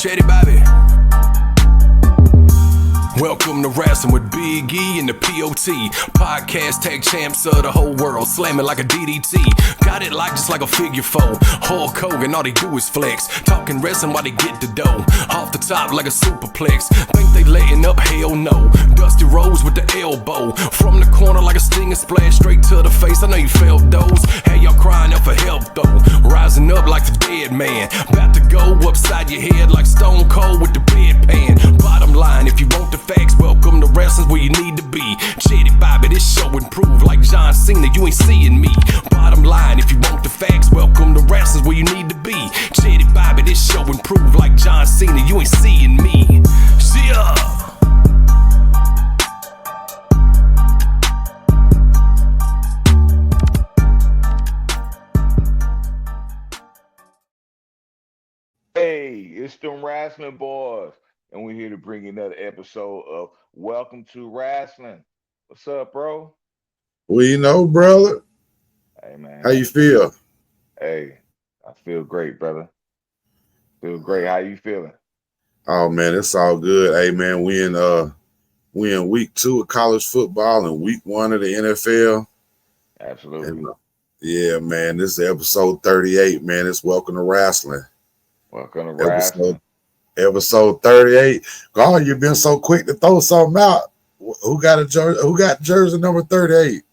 Chatty Bobby. Welcome to Wrasslin with Big E and the POT. Podcast tag champs of the whole world, slamming like a DDT. Got it like just like a figure four. Hulk Hogan, all they do is flex. Talking wrestling while they get the dough. Off the top like a superplex. Think they letting up? Hell no. Dusty Rose with the elbow. From the corner like a stinger splash straight to the face. I know you felt those. Hey, y'all crying out for help though. Rising up like the dead man. About to go upside your head like Stone Cold with the bedpan. Bottom line, if you want the facts, welcome to Wrestling's where you need to be. Chatty Bobby, this show improved like John Cena, you ain't seeing me. Bottom line, if you want the facts, welcome to Wrestling's where you need to be. Chatty Bobby, this show improved like John Cena, you ain't seeing me. Yeah. Hey, it's them Wrasslin boys, and we're here to bring you another episode of Welcome to Wrasslin. What's up, bro? Well, you know, brother, Hey, man. how you feel? Hey, I feel great, brother. Feel great. How you feeling? Oh man, it's all good. Hey man, we in week 2 of college football and week 1 of the NFL. Absolutely. And, yeah, man, this is episode 38. Man, it's Welcome to Wrasslin. Welcome to Wrasslin. Episode 38. God, you've been so quick to throw something out. Who got a jersey? Who got jersey number 38?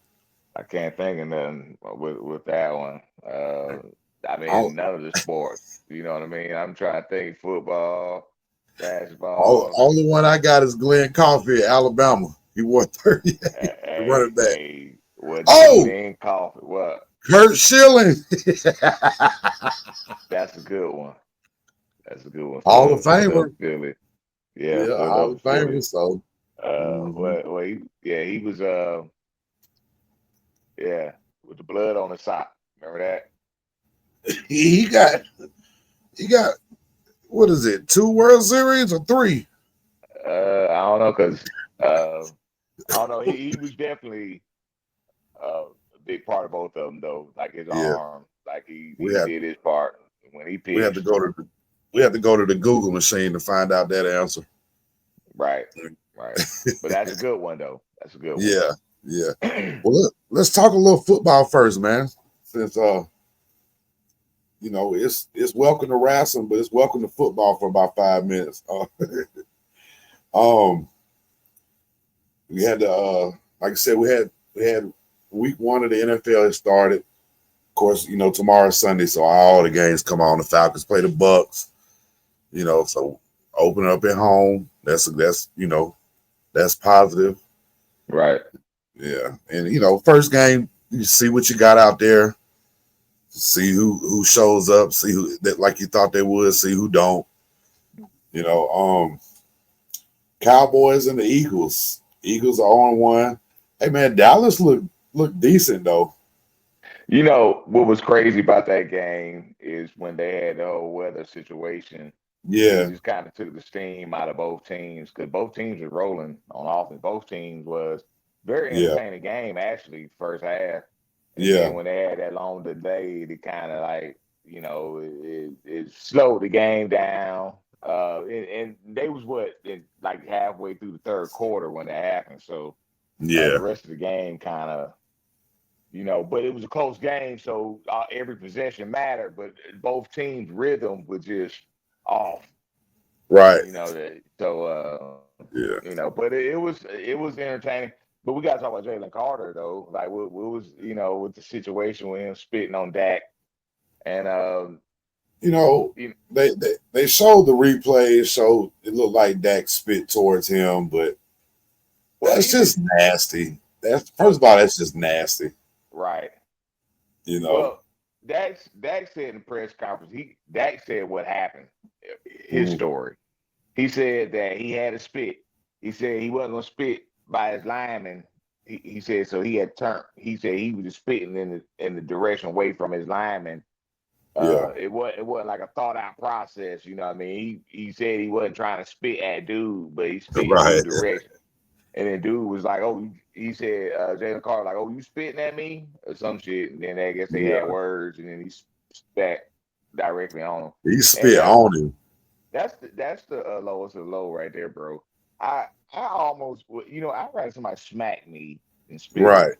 I can't think of nothing with that one. I mean, none of the sports. You know what I mean? I'm trying to think football, basketball. Only one I got is Glenn Coffey at Alabama. He wore 38. The running back. Hey, what? Oh! Glenn Coffey. What? Kurt Schilling. That's a good one. That's a good one. All the famer. Philly. Yeah, all the famous. So, he was with the blood on the sock. Remember that? he got what is it? 2 World Series or 3? I don't know, cause I don't know. He was definitely a big part of both of them, though. Like his arm, like he did his part when he pitched. We have to go to the Google machine to find out that answer. Right. But that's a good one, though. That's a good one. Yeah. Well, let's talk a little football first, man. Since it's welcome to wrestling, but it's welcome to football for about 5 minutes. We had like I said, we had week 1 of the NFL has started. Of course, tomorrow's Sunday, so all the games come on. The Falcons play the Bucks. So open up at home. That's positive. Right. Yeah. And first game, you see what you got out there. See who shows up, see who that like you thought they would, see who don't. Cowboys and the Eagles. Eagles are on 1. Hey man, Dallas look decent though. What was crazy about that game is when they had the whole weather situation. Yeah. It just kind of took the steam out of both teams because both teams were rolling on offense. Both teams was very entertaining game, actually, first half. And then when they had that long delay, it kind of like, it slowed the game down. And they was like halfway through the third quarter when that happened. So the rest of the game kind of, but it was a close game. So every possession mattered, but both teams' rhythm was just off. Right. But it was entertaining. But we got to talk about Jalen Carter, though. Like, what was, with the situation with him spitting on Dak. And, they showed the replay, showed it looked like Dak spit towards him, but that's just nasty. First of all, that's just nasty. Right. Well, Dak said in the press conference, Dak said what happened, his story. He said that he had a spit. He said he wasn't going to spit by his lineman. He said so he had turned. He said he was just spitting in the direction away from his lineman. It wasn't like a thought out process. You know what I mean? He said he wasn't trying to spit at dude, but he spit in the direction. And then dude was like, "Oh," he said, Jalen Carter, like, "Oh, you spitting at me?" or some shit. And then I guess they had words, and then he spat directly on him. He spit on him. that's the lowest of low right there, bro. I almost I'd rather somebody smack me than spit on Right. me,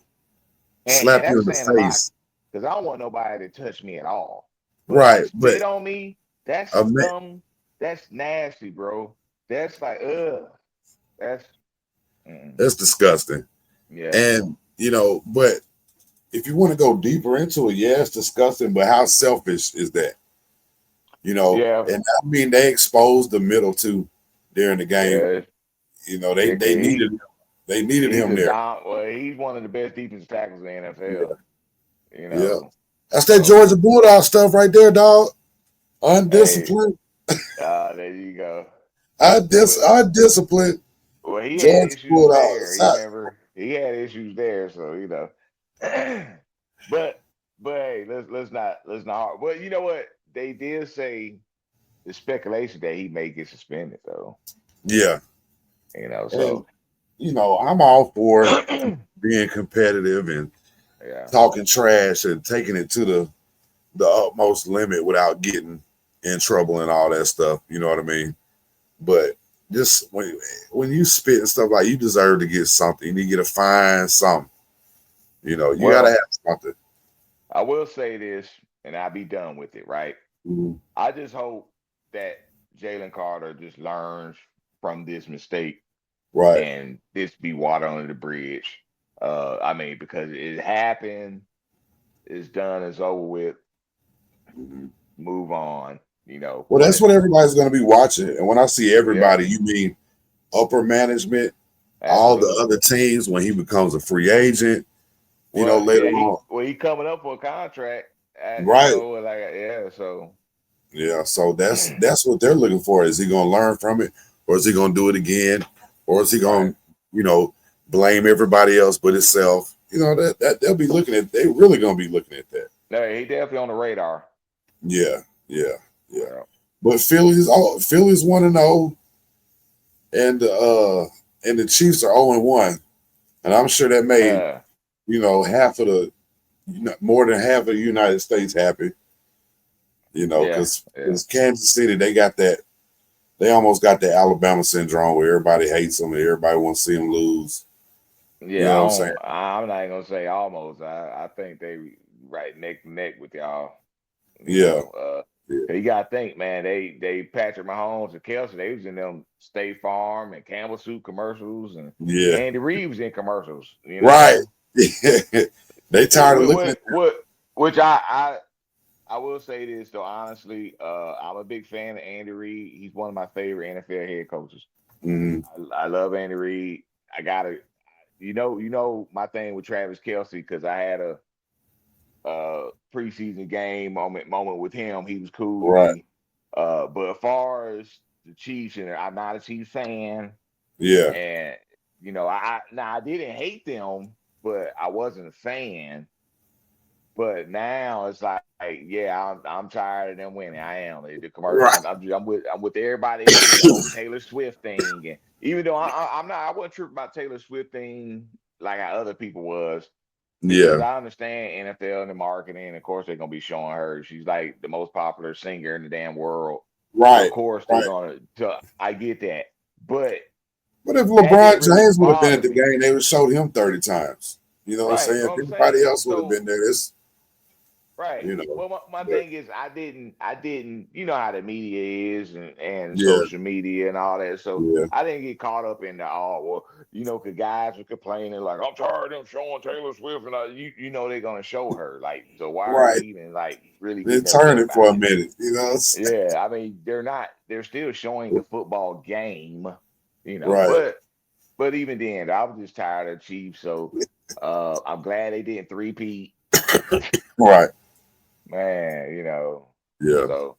and Slap you that's in the saying a lot face. because I don't want nobody to touch me at all. But Right. like But spit on me, that's a man, that's nasty, bro. That's like that's mm, that's disgusting. yeah, And but if you want to go deeper into it, yeah, it's disgusting. But how selfish is that? yeah, And I mean they exposed the middle too during the game. yeah. They Yeah, 'cause they needed he's him a there. well, he's one of the best defensive tackles in the Yeah. NFL. You Yeah. know, That's that so Georgia Bulldog stuff right there, dog. hey, Undisciplined. there you go. Well, Undisciplined well, he had Georgia issues there. Bulldogs. You remember he had issues there, so but hey, let's not. Well, you know what? They did say the speculation that he may get suspended, though. Yeah. And So I'm all for yeah, being competitive and talking trash and taking it to the utmost limit without getting in trouble and all that stuff. You know what I mean? But just when you spit and stuff like you deserve to get something. You need to get a fine, something. You gotta well, have something. I will say this, and I'll be done with it, right? Mhm. I just hope that Jalen Carter just learns from this mistake Right. and this be water under the bridge. I mean, because it happened, it's done, it's over with, Mhm. move on, Well, that's But what everybody's going to be watching. And when I see yeah, everybody, you mean upper management, all the absolutely. other teams when he becomes a free agent, Well, later yeah, on. he coming up for a contract, Right. so Yeah. So that's what they're looking for. Is he going to learn from it, or is he going to do it again, or is he right. going to, blame everybody else but himself? That they'll be looking at. They really going to be looking at that. No, he definitely on the radar. Yeah. Yeah. Yeah. Yeah, But Philly's 1-0, and the Chiefs are 0-1, and I'm sure that made half of the more than half of the United States happy. yeah, Because yeah, Kansas City they almost got the Alabama syndrome where everybody hates them and everybody wants to see them lose. You yeah. know what I'm saying? I'm not gonna say almost. I think they right neck to neck with y'all. You Yeah. know, 'cause Yeah. you gotta think, man. They Patrick Mahomes and Kelsey, they was in them State Farm and Campbell Soup commercials, and Yeah. Andy Reid was in commercials. Right. They tired of looking at Which I will say this though, honestly, I'm a big fan of Andy Reid. He's one of my favorite NFL head coaches. them. I love Andy Reid. I gotta, my thing with Travis Kelsey because I had a preseason game moment with him. He was cool to Right. me. But as far as the Chiefs, and I'm not a Chiefs fan, Yeah. and I didn't hate them, but I wasn't a fan. But now it's like, yeah, I'm tired of them winning. I am the commercial. Right. I'm with everybody else with the whole Taylor Swift thing, and even though I'm not, I wasn't tripping about Taylor Swift thing like how other people was because Yeah. I understand NFL and the marketing. Of course, they're gonna be showing her. She's like the most popular singer in the damn world. So of Right. course they're Right. gonna. So I get that, but But if that didn't LeBron really James would have been at bother the me. game, they would have showed him 30 times. You know what I'm Right? saying? What If I'm anybody saying. else would have So been there, this, right. you know. Well, my But thing is, I didn't, you know how the media is and yeah, social media and all that. So yeah. I didn't get caught up in the well, cause guys were complaining like, I'm tired of them showing Taylor Swift and they're gonna show her. Like, so why are we Right. even like really Then getting turn upset it for about a it? minute. Yeah, I mean, they're still showing the football game, Right. but even then, I was just tired of Chiefs. So I'm glad they didn't three-peat, Right. man, Yeah. so.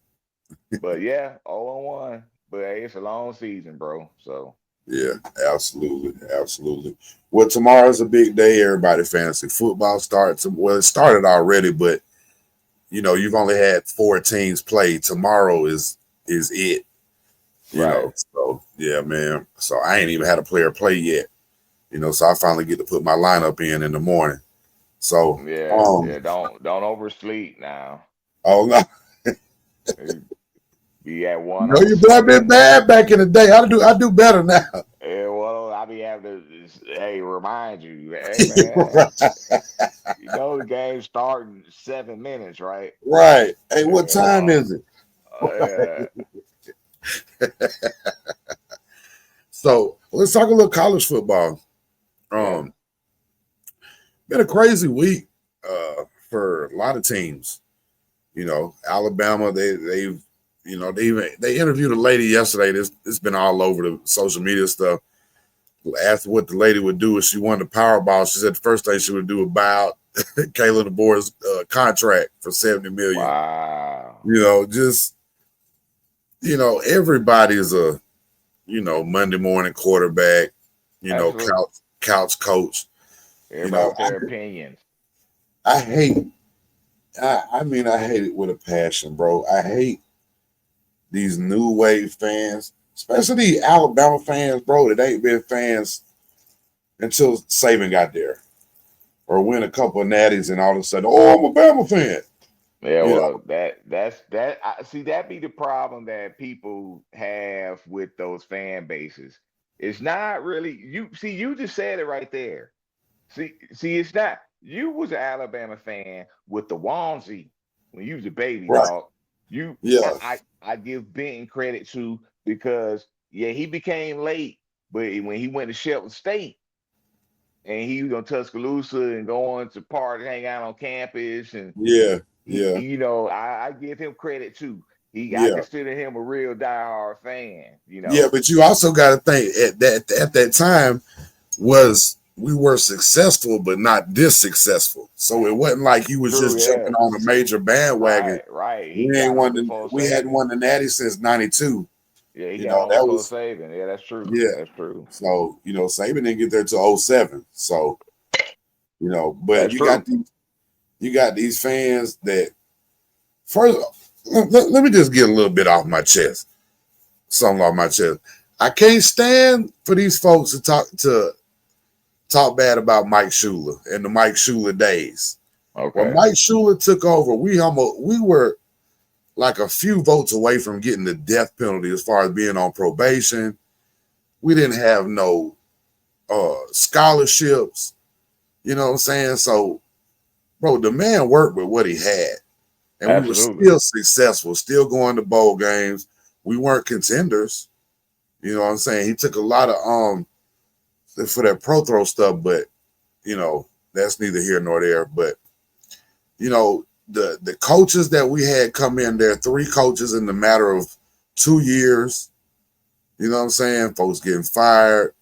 But yeah, 0-1. But hey, it's a long season, bro. So Yeah. Absolutely. Absolutely. Well, tomorrow's a big day, everybody. Fantasy football starts. Well, it started already, but you've only had 4 teams play. Tomorrow is it. right. So yeah, man. So I ain't even had a player play yet. So I finally get to put my lineup in the morning. So, Yeah. Don't oversleep now. oh no, Be at You know, your boy been 107. bad back in the day. I do better now. Yeah, well, I be having to, hey, remind you, hey man, you know the game starting 7 minutes, right? Right. Hey, what Yeah, time is it? yeah. So let's talk a little college football. Yeah. Um, been a crazy week for a lot of teams. You know, Alabama, they've you know, they interviewed a lady yesterday. It's been all over the social media stuff. Asked what the lady would do if she won the Powerball. She said the first thing she would do would buy out Kayla DeBoer's contract for $70 million. Wow. You know, just everybody's a Monday morning quarterback. You know, Absolutely. couch coach. You Everybody know, with their opinions. I hate. I mean, I hate it with a passion, bro. I hate these new wave fans, especially the Alabama fans, bro, that ain't been fans until Saban got there, or win a couple of natties, and all of a sudden, oh, I'm a Bama fan. Yeah, You know, well, that's that. I see that be the problem that people have with those fan bases. It's not really you. See, you just said it right there. See, it's not. You was an Alabama fan with the onesie when you was a baby right? dog. You, Yeah, I give Benton credit to because yeah, he became late, but when he went to Shelton State and he was on Tuscaloosa and going to party, hang out on campus, and yeah, he, yeah, I give him credit too. I yeah, consider him a real diehard fan. yeah. But you also got to think at that time was we were successful, but not this successful. So it wasn't like he was True, just yeah, jumping on a major bandwagon. right. He We ain't got on won. before We hadn't Saban. won the Natty since '92. Yeah, he You got know on that before was Saban. Yeah, that's true. yeah. That's true. So Saban didn't get there till '07. So but That's true. you got these fans that first. Let me just get a little bit off my chest. Something off my chest. I can't stand for these folks to talk bad about Mike Shula and the Mike Shula days. When Okay. Mike Shula took over, we were like a few votes away from getting the death penalty as far as being on probation. We didn't have no scholarships. You know what I'm saying? So, bro, the man worked with what he had. And we were Absolutely. still successful, still going to bowl games. We weren't contenders. You know what I'm saying? He took a lot of for that pro throw stuff, but that's neither here nor there. But the coaches that we had come in there, 3 coaches in the matter of 2 years. You know what I'm saying? Folks getting fired.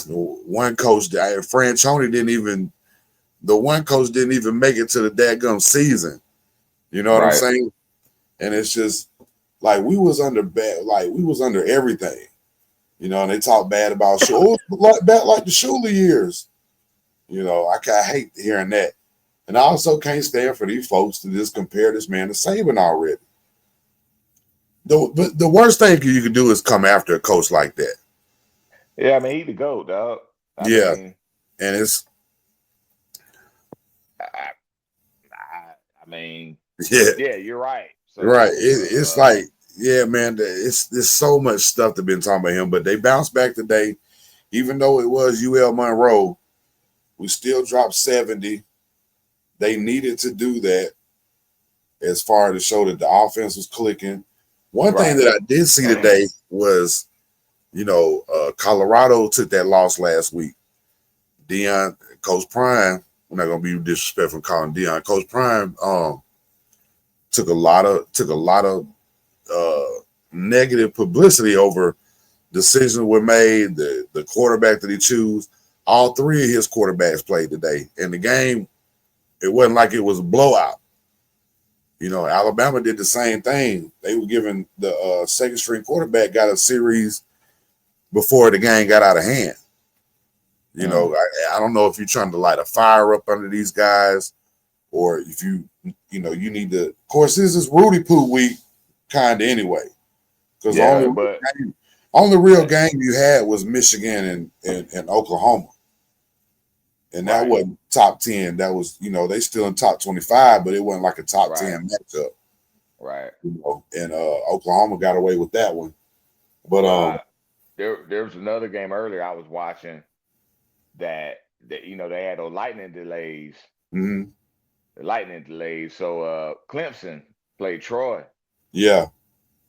One coach, Franchoni the one coach didn't even make it to the dadgum season. You know what I'm Right. saying? And it's just like we was under everything. And they talk bad about Shula. Like the Shula years. I hate hearing that. And I also can't stand for these folks to just compare this man to Saban already. The worst thing you can do is come after a coach like that. Yeah, I mean he the GOAT, dog. I Yeah. mean, And it's I, I mean, yeah, yeah, you're right. right. So, It's like, yeah, man, there's so much stuff to been talking about him, but they bounced back today. Even though it was UL Monroe, we still dropped 70. They needed to do that as far as to show that the offense was clicking. One thing that I did see today was, Colorado took that loss last week. Coach Prime, we're not gonna be disrespectful calling Deion. Coach Prime took a lot of negative publicity over decisions were made, the quarterback that he chose. All 3 of his quarterbacks played today. In the game, it wasn't like it was a blowout. Alabama did the same thing. They were giving the second string quarterback got a series before the game got out of hand. I don't know if you're trying to light a fire up under these guys, or if you need to. Of course, this is Rudy Poo week, kind of anyway, because only real game you had was Michigan and Oklahoma, and that wasn't top 10. That was they still in top 25, but it wasn't like a top 10 matchup. Right. And Oklahoma got away with that one. But there was another game earlier I was watching that they had those lightning delays. mm-hmm. The lightning delays. So Clemson played Troy. Yeah.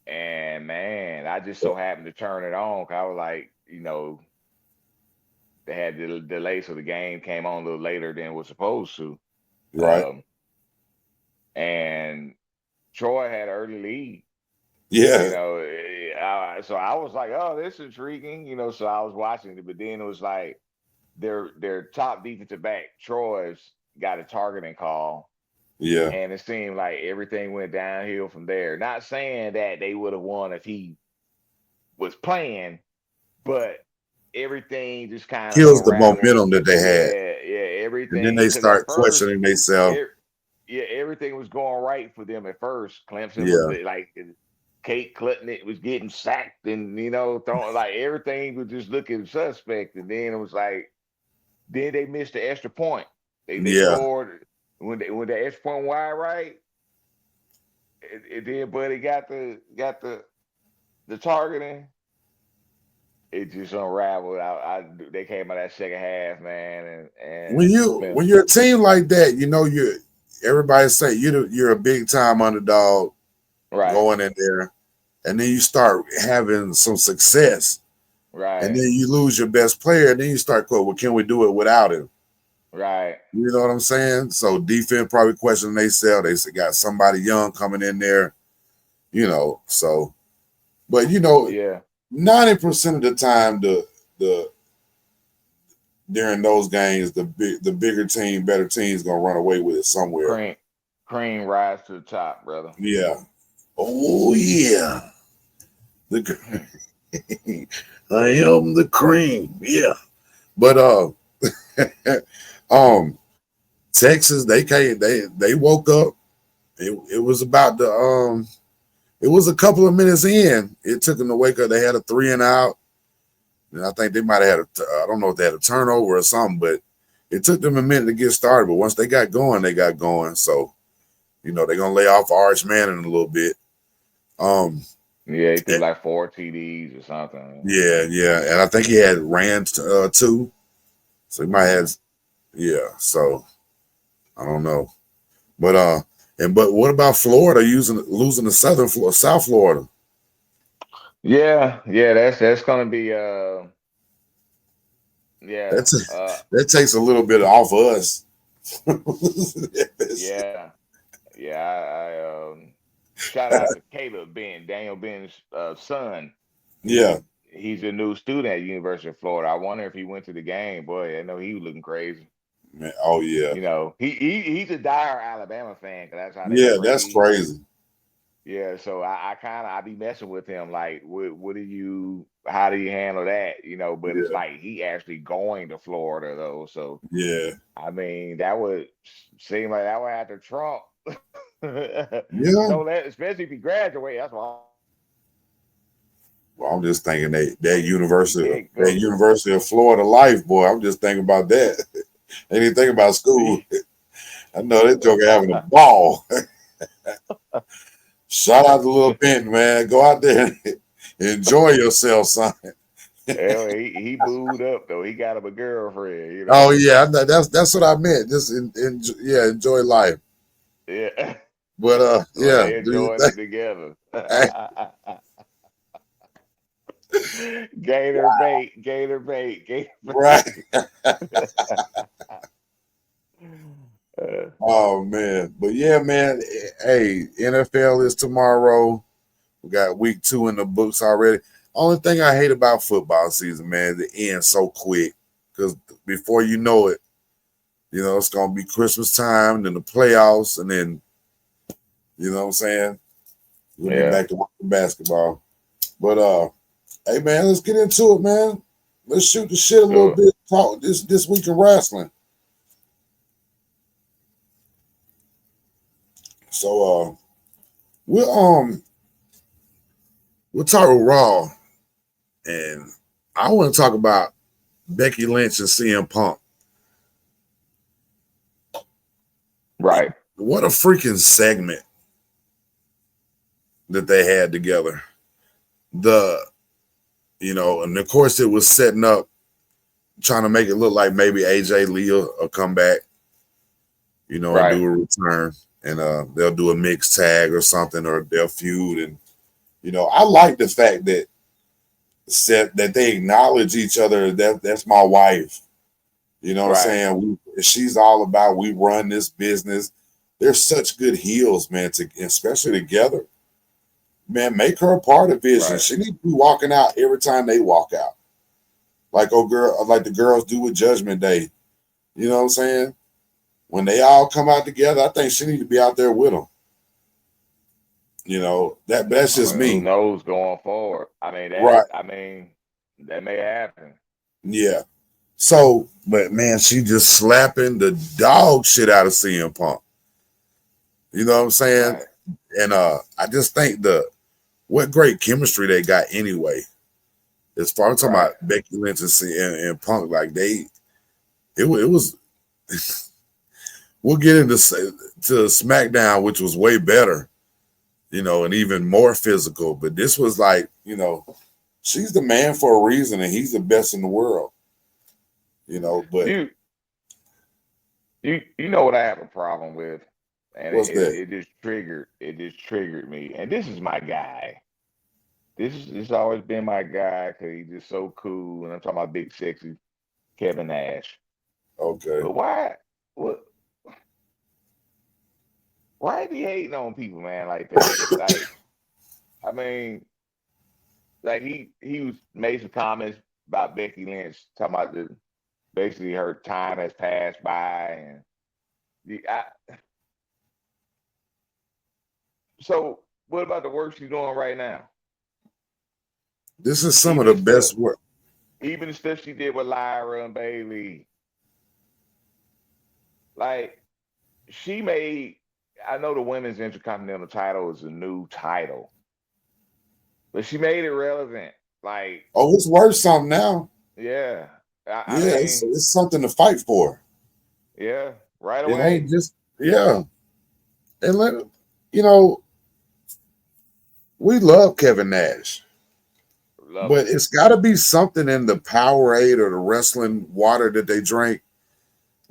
And man, I just so happened to turn it on because I was like, they had the delay, so the game came on a little later than it was supposed to. Right. And Troy had an early lead. Yeah. So I was like, oh, this is intriguing, so I was watching it, but then it was like their top defensive back, Troy's, got a targeting call. Yeah. And it seemed like everything went downhill from there. Not saying that they would have won if he was playing, but everything just kind of Kills the unraveled. momentum that they had. Yeah, everything. And then they start first, questioning themselves. Everything was going right for them at first. Clemson was like Kate Klutnick was getting sacked and throwing, like everything was just looking suspect. And then it was like, then they missed the extra point. They scored when the extra point wide right. And then Buddy got the targeting. It just unraveled. They came out that second half, man, and when you're a team like that, everybody say you're a big time underdog, right, going in there, and then you start having some success, right, and then you lose your best player, and then you start going, well, can we do it without him? Right. You know what I'm saying? So defense probably questioning themselves. They got somebody young coming in there, So, but 90% of the time, the during those games, the bigger team, better team is gonna run away with it somewhere. Cream rise to the top, brother. Yeah. Oh yeah. I am the cream. Yeah. But Texas, they woke up. It was about it was a couple of minutes in. It took them to wake up. They had a 3 and out. And I think they might have had I don't know if they had a turnover or something, but it took them a minute to get started. But once they got going, they got going. So, they're gonna lay off Arch Manning a little bit. He threw like 4 TDs or something. Yeah. And I think he had ran 2. So he might have, so I don't know. But but what about Florida losing to South Florida? Yeah, that's gonna be that takes a little bit off of us. I shout out to Caleb Ben, Daniel Ben's son. Yeah. He's a new student at University of Florida. I wonder if he went to the game. Boy, I know he was looking crazy. Man, oh yeah. He's a dire Alabama fan because that's how they. Yeah, that's crazy. Yeah, so I be messing with him like, how do you handle that? But it's like he actually going to Florida though. So yeah, I mean that would seem like that would have to Trump. Yeah. So especially if he graduate, that's why. Well, I'm just thinking that University of Florida life, boy. I'm just thinking about that. They didn't think about school. I know that joker having a ball. Shout out to Little Ben, man. Go out there and enjoy yourself, son. Hell, he booed up though. He got him a girlfriend. Oh yeah, that's what I meant. Just enjoy life. Yeah. But they enjoying it together. Gator bait. Right. Oh man, but yeah, man. Hey, NFL is tomorrow. We got week 2 in the books already. Only thing I hate about football season, man, it ends so quick because before you know it, it's gonna be Christmas time, then the playoffs, and then you know what I'm saying. We'll be back to watching basketball. But hey man, let's get into it, man. Let's shoot the shit a little bit. Talk this week in wrestling. So we'll talk Raw, and I want to talk about Becky Lynch and CM Punk. Right. What a freaking segment. that they had together. And of course it was setting up, trying to make it look like maybe AJ Lee will come back, and Right. do a return, and they'll do a mixed tag or something, or they'll feud. And I like the fact that they acknowledge each other. That's my wife. You know what I'm Right. saying? She's all about, we run this business. They're such good heels, man, especially together. Man, make her a part of Vision. Right. She needs to be walking out every time they walk out. Like like the girls do with Judgment Day. You know what I'm saying? When they all come out together, I think she needs to be out there with them. That's just Who me. knows going forward? Right. That may happen. Yeah. So, but man, she just slapping the dog shit out of CM Punk. You know what I'm saying? Right. And I just think what great chemistry they got anyway. As far as talking about Becky Lynch and Punk, like it was. We'll get into SmackDown, which was way better, and even more physical. But this was like, she's the man for a reason, and he's the best in the world. But you know what I have a problem with, and what's that? it just triggered me. And this is my guy. This has always been my guy because he's just so cool. And I'm talking about big sexy Kevin Nash. Okay. But why is he hating on people, man, like that? He was made some comments about Becky Lynch, talking about basically her time has passed by, and so what about the work she's doing right now? This is some of the best work. Even the stuff she did with Lyra and Bailey. Like, I know the women's intercontinental title is a new title, but she made it relevant. Like, it's worth something now. Yeah. It's something to fight for. Yeah, right away. It ain't just, And we love Kevin Nash. But it's got to be something in the Powerade or the wrestling water that they drink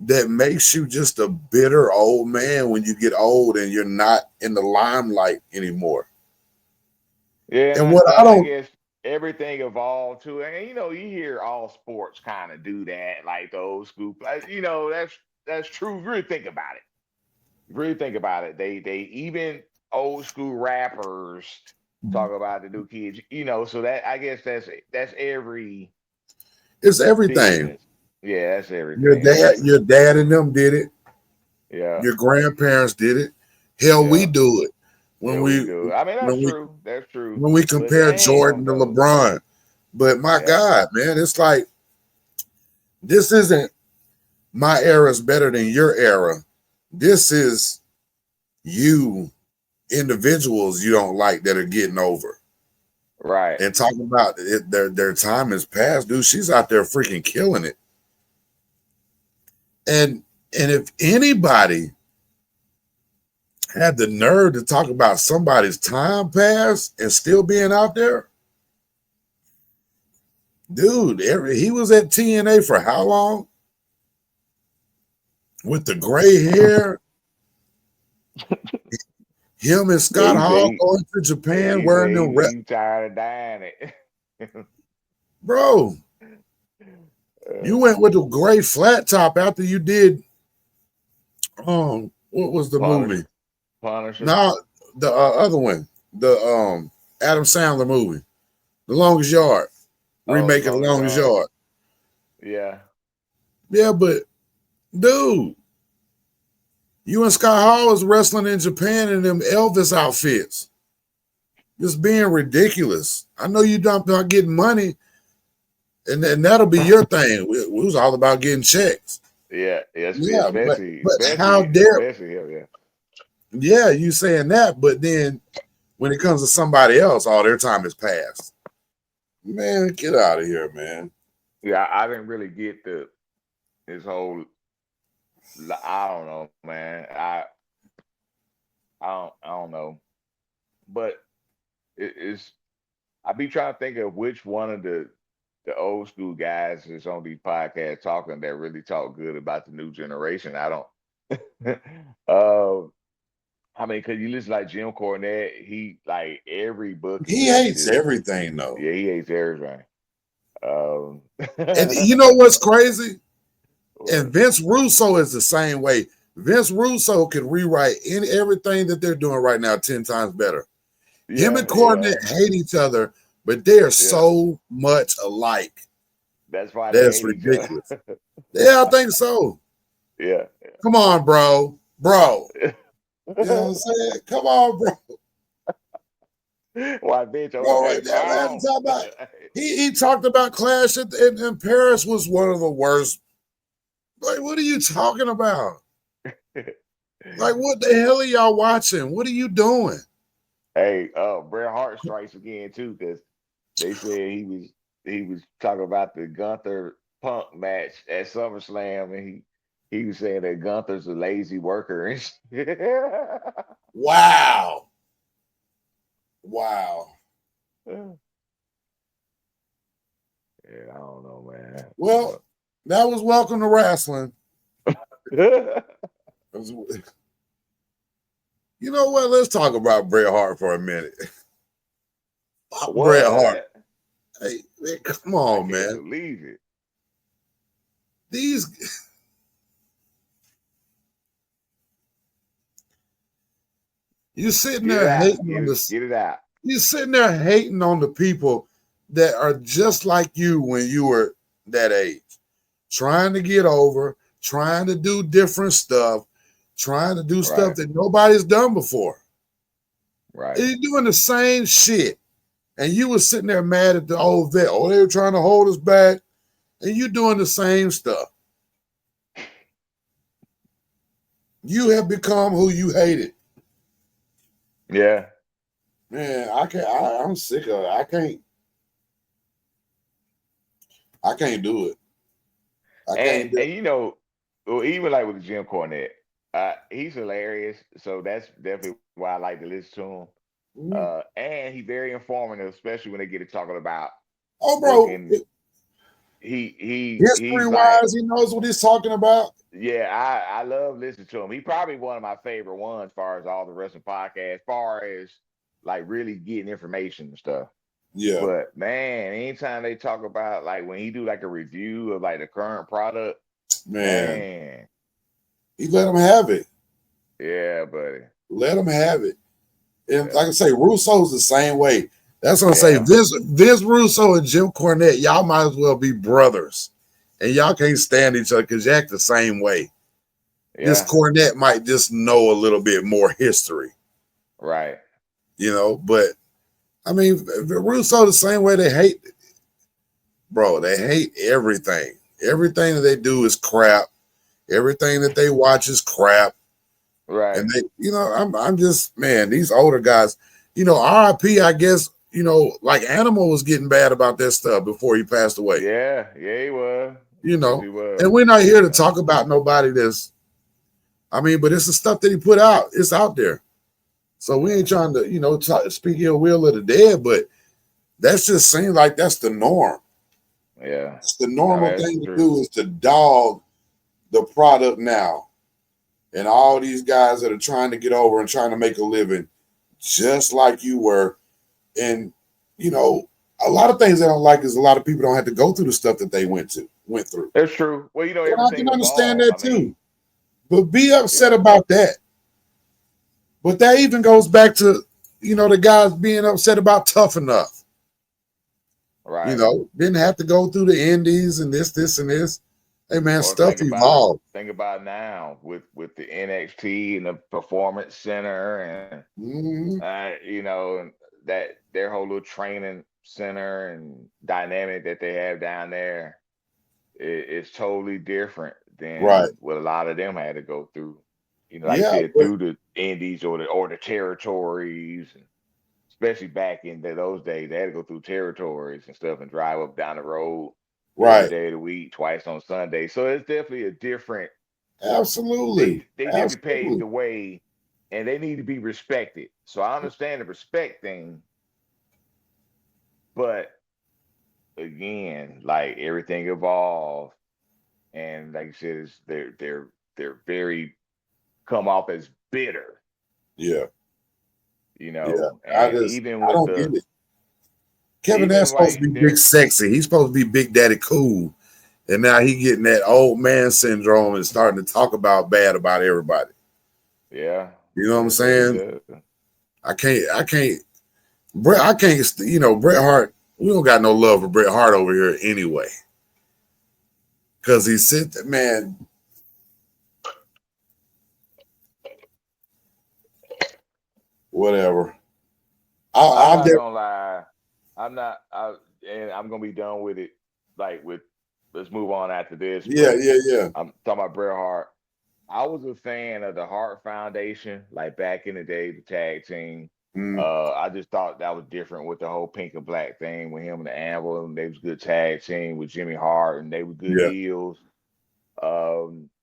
that makes you just a bitter old man when you get old and you're not in the limelight anymore. Yeah, and what I guess everything evolved to it. And you hear all sports kind of do that, like the old school. That's true. Really think about it. They even old school rappers talk about the new kids. So that, I guess that's every. It's everything. Business. Yeah, that's everything. Your dad and them did it. Yeah. Your grandparents did it. Hell, we do it. We do. That's true. That's true. When we compare Jordan to LeBron. But my God, man, it's like, this isn't my era's better than your era. This is you individuals you don't like that are getting over. Right. And talking about it, their time has passed, dude. She's out there freaking killing it. And if anybody had the nerve to talk about somebody's time pass and still being out there, dude, he was at TNA for how long? With the gray hair. Him and Scott Hall going to Japan wearing them. He's tired of dying it. Bro, you went with the gray flat top after you did, what was the movie? Punisher. No, the other one, the Adam Sandler movie, The Longest Yard, remake of The Longest Yard. Yeah. Yeah, but dude, you and Scott Hall was wrestling in Japan in them Elvis outfits, just being ridiculous. I know you're not getting money, and that'll be your thing. We was all about getting checks. Yeah, especially how dare? Yeah, you saying that, but then when it comes to somebody else, all their time has passed. Man, get out of here, man. Yeah, I didn't really get this whole. I don't know, man. I don't know, but it's I be trying to think of which one of the old school guys that's on these podcasts talking that really talk good about the new generation. I don't. I mean, because you listen like Jim Cornette, he like every book He is hates just everything though. yeah, he hates everything. Um, And you know what's crazy? And what? Vince Russo is the same way. Vince Russo can rewrite everything that they're doing right now 10 times better. Him and Yeah, yeah, Cornette hate each other, but they are yeah. so much alike. That's why they That's hate each other. ridiculous. Yeah, I think so. Yeah, Come on, bro. Bro. yeah. You know what I'm saying? Come on, bro. Why, bitch? Bro, Hey, right there, man. bro. Talk about, he talked about Clash in Paris was one of the worst. Like, what are you talking about? Like, what the hell are y'all watching? What are you doing? Hey, Bret Hart strikes again too, because they said he was talking about the Gunther Punk match at SummerSlam, and he was saying that Gunther's a lazy worker and shit. Wow. Wow. Yeah, I don't know, man. Well, that was Welcome to Wrasslin. You know what? Let's talk about Bret Hart for a minute. Bret Hart. What? Hey, man, come I on, can't man. believe it. These you sitting Get it there out. hating Get on it. this. Get it out. You sitting there hating on the people that are just like you when you were that age, trying to get over, trying to do different stuff, trying to do stuff Right. that nobody's done before. Right. And you're doing the same shit. And you were sitting there mad at the old vet. Oh, they were trying to hold us back. And you doing the same stuff. You have become who you hated. Yeah. Man, I can't. I'm sick of it. I can't do it. I And can't do it. and you know, well, even like with Jim Cornette, he's hilarious. So that's definitely why I like to listen to him. Mhm. And he's very informative, especially when they get to talking about Oh, bro. working. He's History like, wise, he knows what he's talking about. yeah, I love listening to him. He probably one of my favorite ones, as far as all the wrestling podcasts, as far as like really getting information and stuff. Yeah, But man, anytime they talk about like when he do like a review of like the current product, man. man, He let him have it. yeah, buddy, Let him have it. And yeah, like I say, Russo's the same way. That's what I'm saying. yeah, Vince Russo and Jim Cornette, y'all might as well be brothers. And y'all can't stand each other because you act the same way. This yeah, Cornette might just know a little bit more history, right, but I mean, Russo the same way they hate, bro, they hate everything. Everything that they do is crap. Everything that they watch is crap. right, And they, I'm just, man, these older guys, RIP, I guess, like Animal was getting bad about that stuff before he passed away, yeah, yeah, he was, yes, he was, and we're not here to yeah, talk about nobody but it's the stuff that he put out. It's out there. So we yeah, ain't trying to, speak ill will of the dead, but that's just seems like that's the norm. yeah. It's the No, normal that's thing to true. do is to dog the product now. And all these guys that are trying to get over and trying to make a living, just like you were. And, you know, a lot of things I don't like is a lot of people don't have to go through the stuff that they went through. That's true. Well, And I can everything understand evolves. that I mean, too. But be upset yeah, about that. But that even goes back to, the guys being upset about Tough Enough. right. Didn't have to go through the indies and this, and this. Hey, man, Or stuff evolved. think about now with the NXT and the Performance Center and Mm-hmm. and that their whole little training center and dynamic that they have down there is totally different Right. than what a lot of them had to go through. Like you Yeah, said, but through the indies or the territories, and especially back in those days, they had to go through territories and stuff and drive up down the road every right. day of the week, twice on Sunday. So it's definitely a different. Absolutely. They definitely paved Absolutely. the way, and they need to be respected. So I understand the respect thing, But again, like everything evolved, and like you said, they're very come off as bitter, Yeah, yeah. and even I with don't get the it. Kevin Nash even supposed to like be big there, sexy. He's supposed to be big daddy cool. And now he getting that old man syndrome and starting to talk about bad about everybody. yeah, You know what I'm yeah, he saying? does. I can't, Bret Hart, we don't got no love for Bret Hart over here anyway. Because he said, man, whatever. I'm I'm not there. gonna lie, I'm not, and I'm gonna be done with it. Like with, let's move on after this. Yeah, But yeah, yeah. I'm talking about Bret Hart. I was a fan of the Hart Foundation, like back in the day, the tag team. Mm, I just thought that was different with the whole pink and black thing with him and the Anvil, and they was a good tag team with Jimmy Hart, and they were good yeah, heels.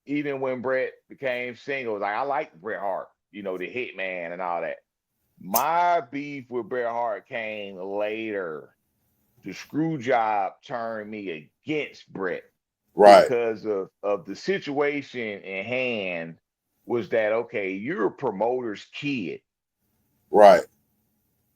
Even when Bret became singles, like I liked Bret Hart, the Hitman and all that. My beef with Bret Hart came later. The screw job turned me against Bret right, because of the situation in hand was that okay, you're a promoter's kid. right,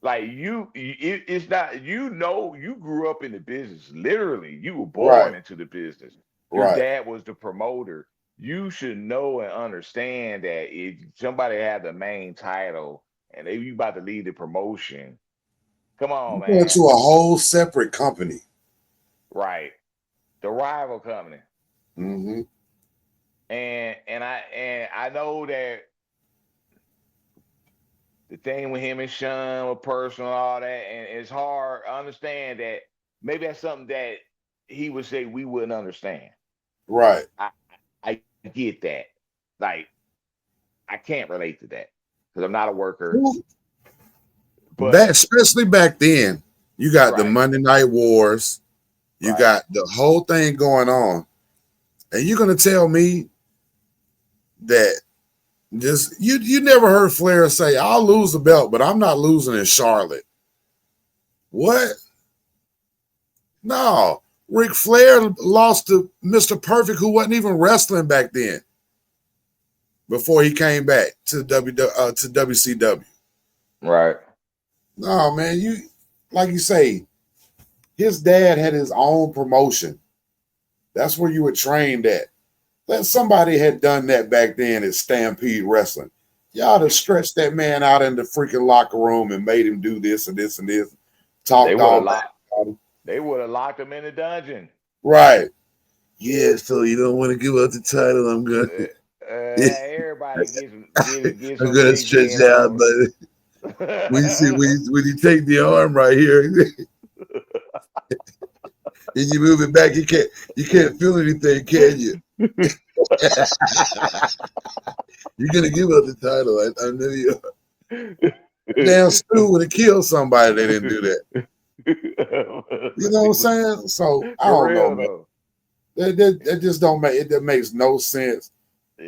Like it's not, you grew up in the business. Literally, you were right, born into the business. Your right. dad was the promoter. You should know and understand that if somebody had the main title and if you about to lead the promotion, come on, You going to man. a whole separate company. Right. The rival company. Mm-hmm. And I know that the thing with him and Sean were personal, all that, and it's hard. I understand that maybe that's something that he would say we wouldn't understand. Right. I I get that. Like I can't relate to that because I'm not a worker. Well, But especially back then, you got the right, Monday Night Wars, you right. got the whole thing going on, and you're gonna tell me that just you never heard Flair say, "I'll lose the belt, but I'm not losing in Charlotte." What? No. Ric Flair lost to Mr. Perfect, who wasn't even wrestling back then. Before he came back to to WCW. Right. No, man, you like you say, his dad had his own promotion. That's where you were trained at. Let somebody had done that back then at Stampede Wrestling. Y'all have stretched that man out in the freaking locker room and made him do this and this and this. They Talked would have all locked. that. They would have locked him in the dungeon. Right. Yeah, so you don't want to give up the title. I'm gonna Everybody gets I'm some gonna big stretch men out, on but when you see him. when you take the arm right here and you move it back, you can't feel anything, can you? You're gonna give up the title. I know you. Damn Stu would have killed somebody. They didn't do that. You know what I'm saying? So I For don't know, real man. though. That just don't make it. That makes no sense.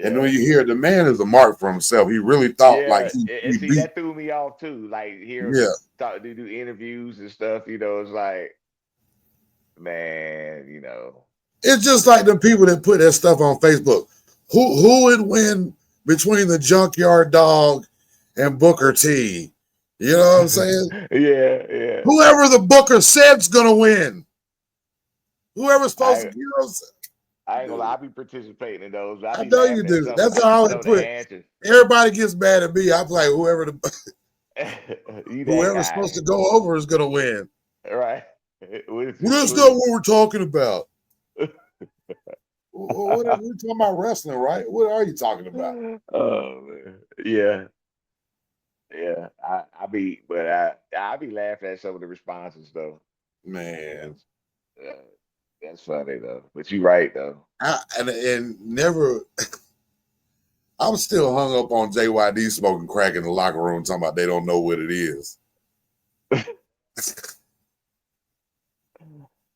And when Yeah. you hear the man is a mark for himself, he really thought like Yeah. And he see beat. that threw me off too. Like here Yeah, talk to do interviews and stuff, it's like, man, it's just like the people that put that stuff on Facebook. Who would win between the Junkyard Dog and Booker T? You know what I'm saying? yeah, yeah. Whoever the Booker said's gonna win. Whoever's supposed to, I I ain't gonna lie, dude. I be participating in those. I I be know you laughing at do. That's how I would some of the put. answers. Everybody gets mad at me. I'm like, You that whoever's guy, supposed to go over is gonna win. right? Well, that's not what we're talking about. What are we talking about? Wrestling, right? What are you talking about? Oh man. Yeah, yeah. I be laughing at some of the responses though. Man, That's, uh, that's funny though. But you right though. and never. I'm still hung up on JYD smoking crack in the locker room, talking about they don't know what it is.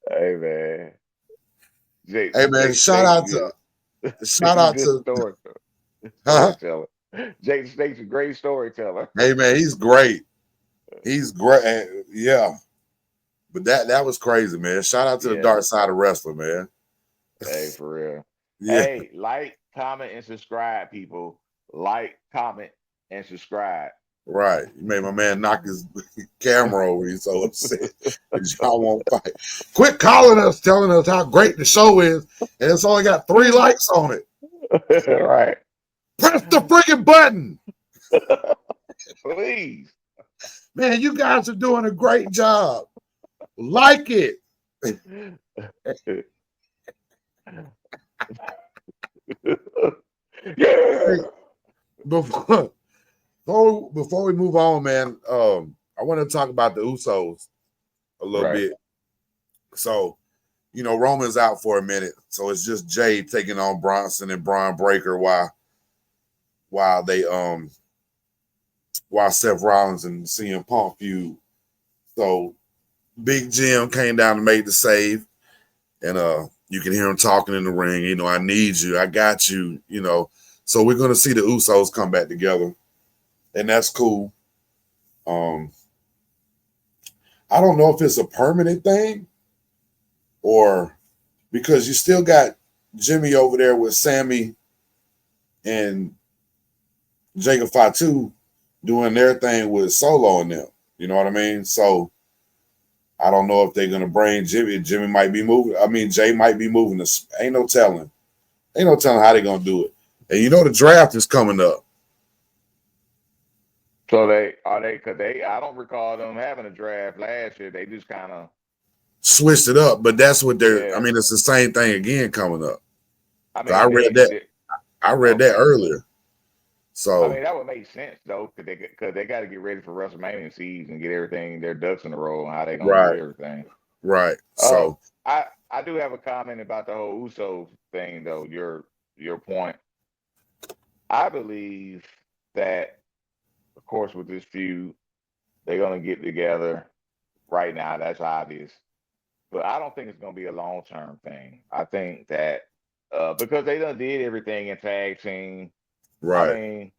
Hey man, Hey man, shout Jake's a out good to huh? storyteller. Jake Snake's a great storyteller. Hey man, he's great. He's great. Yeah. But that was crazy, man. Shout out to the dark side of wrestling, man. Hey, for real. Yeah, Hey, like, comment, and subscribe, people. Like, comment, and subscribe. right. You made my man knock his camera over. He's so upset because y'all won't fight. Quit calling us, telling us how great the show is, and it's only got 3 likes on it. Right. Press the freaking button. Please. Man, you guys are doing a great job. Like it. Yeah. Before we move on, man, I want to talk about the Usos a little Right. bit. So, Roman's out for a minute, so it's just Jay taking on Bronson and Braun Breaker while Seth Rollins and CM Punk feud. So Big Jim came down to make the save, and you can hear him talking in the ring. I need you, I got you. So we're gonna see the Usos come back together, and that's cool. I don't know if it's a permanent thing or because you still got Jimmy over there with Sammy and Jacob Fatu doing their thing with Solo and them. You know what I mean? So I don't know if they're gonna bring Jimmy. Jimmy might be moving. I mean, Jay might be moving. This ain't no telling. Ain't no telling how they're gonna do it. And the draft is coming up. So because I don't recall them having a draft last year. They just kind of Switched it up, but that's what they're. I yeah. mean, it's the same thing again coming up. I So I mean, read that. I read that okay. earlier. I So mean, that would make sense though, because they got to get ready for WrestleMania season and get everything their ducks in a row and how they gonna do right, everything. right. Uh, So I do have a comment about the whole Uso thing though. Your point. I believe that, of course, with this feud, they're gonna get together right now. That's obvious, but I don't think it's gonna be a long term thing. I think that because they done did everything in tag team. I right, mean,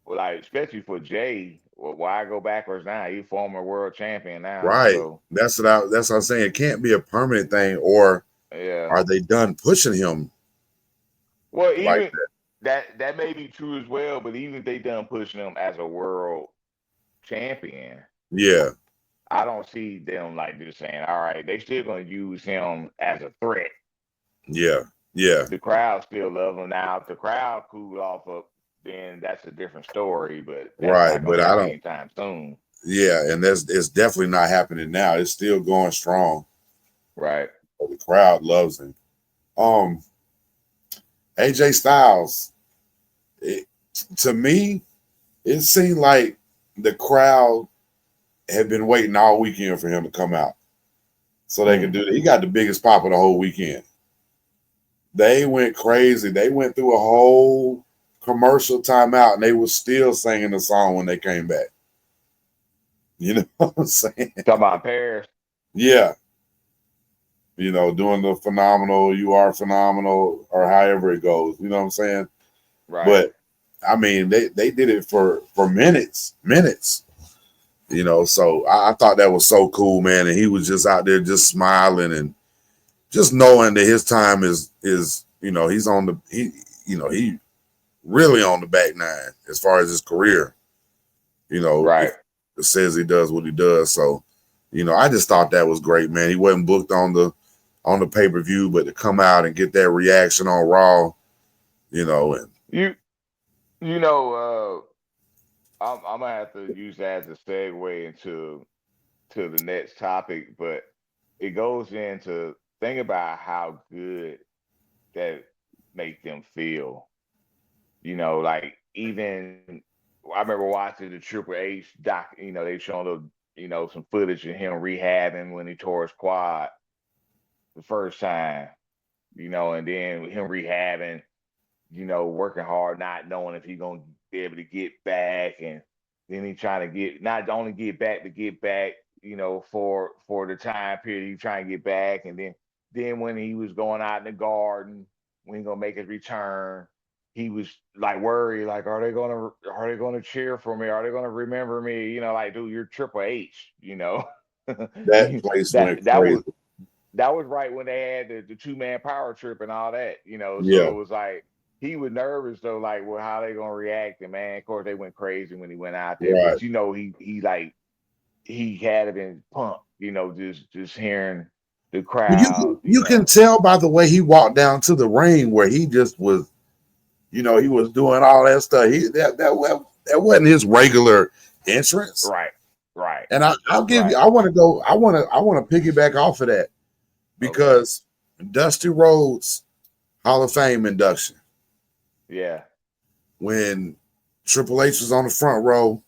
like especially for Jay, well, why go backwards now? He's former world champion now, right. so That's what I'm saying. It can't be a permanent thing, or yeah. are they done pushing him Well, like even that? that may be true as well, but even if they done pushing him as a world champion, Yeah, I don't see them like just saying, all right, they still gonna use him as a threat. yeah, yeah. The crowd still love him now. If the crowd cool off of, then that's a different story, but that's Right, not but gonna I happen don't. anytime soon. Yeah, and it's definitely not happening now. It's still going strong. Right. The crowd loves him. Um, AJ Styles. To me, it seemed like the crowd had been waiting all weekend for him to come out so they could do that. He got the biggest pop of the whole weekend. They went crazy. They went through a whole commercial timeout and they were still singing the song when they came back. You know what I'm saying? Talking about Paris. Yeah. Doing the phenomenal, you are phenomenal, or however it goes. You know what I'm saying? Right. But I mean, they did it for minutes. So I thought that was so cool, man. And he was just out there just smiling and just knowing that his time is he's on he really on the back nine as far as his career. If Right. it says he does what he does. So, I just thought that was great, man. He wasn't booked on the pay-per-view, but to come out and get that reaction on Raw, and You you know, I'm gonna have to use that as a segue to the next topic, but it goes into think about how good that make them feel. Like even I remember watching the Triple H doc. They showing some footage of him rehabbing when he tore his quad the first time. And then him rehabbing. Working hard, not knowing if he's gonna be able to get back, and then he trying to get not only get back, but get back. For the time period he trying to get back, and then when he was going out in the garden, when he gonna make his return, he was like worried, like, are they gonna cheer for me? Are they gonna remember me? You know, like, dude, you're Triple H, you know. That place that went that was crazy. that was right when they had the 2-man power trip and all that, you know. So Yeah, it was like he was nervous though, like, well, how they gonna react? And man, of course they went crazy when he went out there. right. But you know, he had been pumped, you know, just hearing the But crowd, you you can know. tell by the way he walked down to the ring where he just was, you know, he was doing all that stuff. That wasn't his regular entrance. Right, right, And I'll give you. right. I want to go. I want to piggyback off of that Okay. because Dusty Rhodes Hall of Fame induction Yeah. when Triple H was on the front row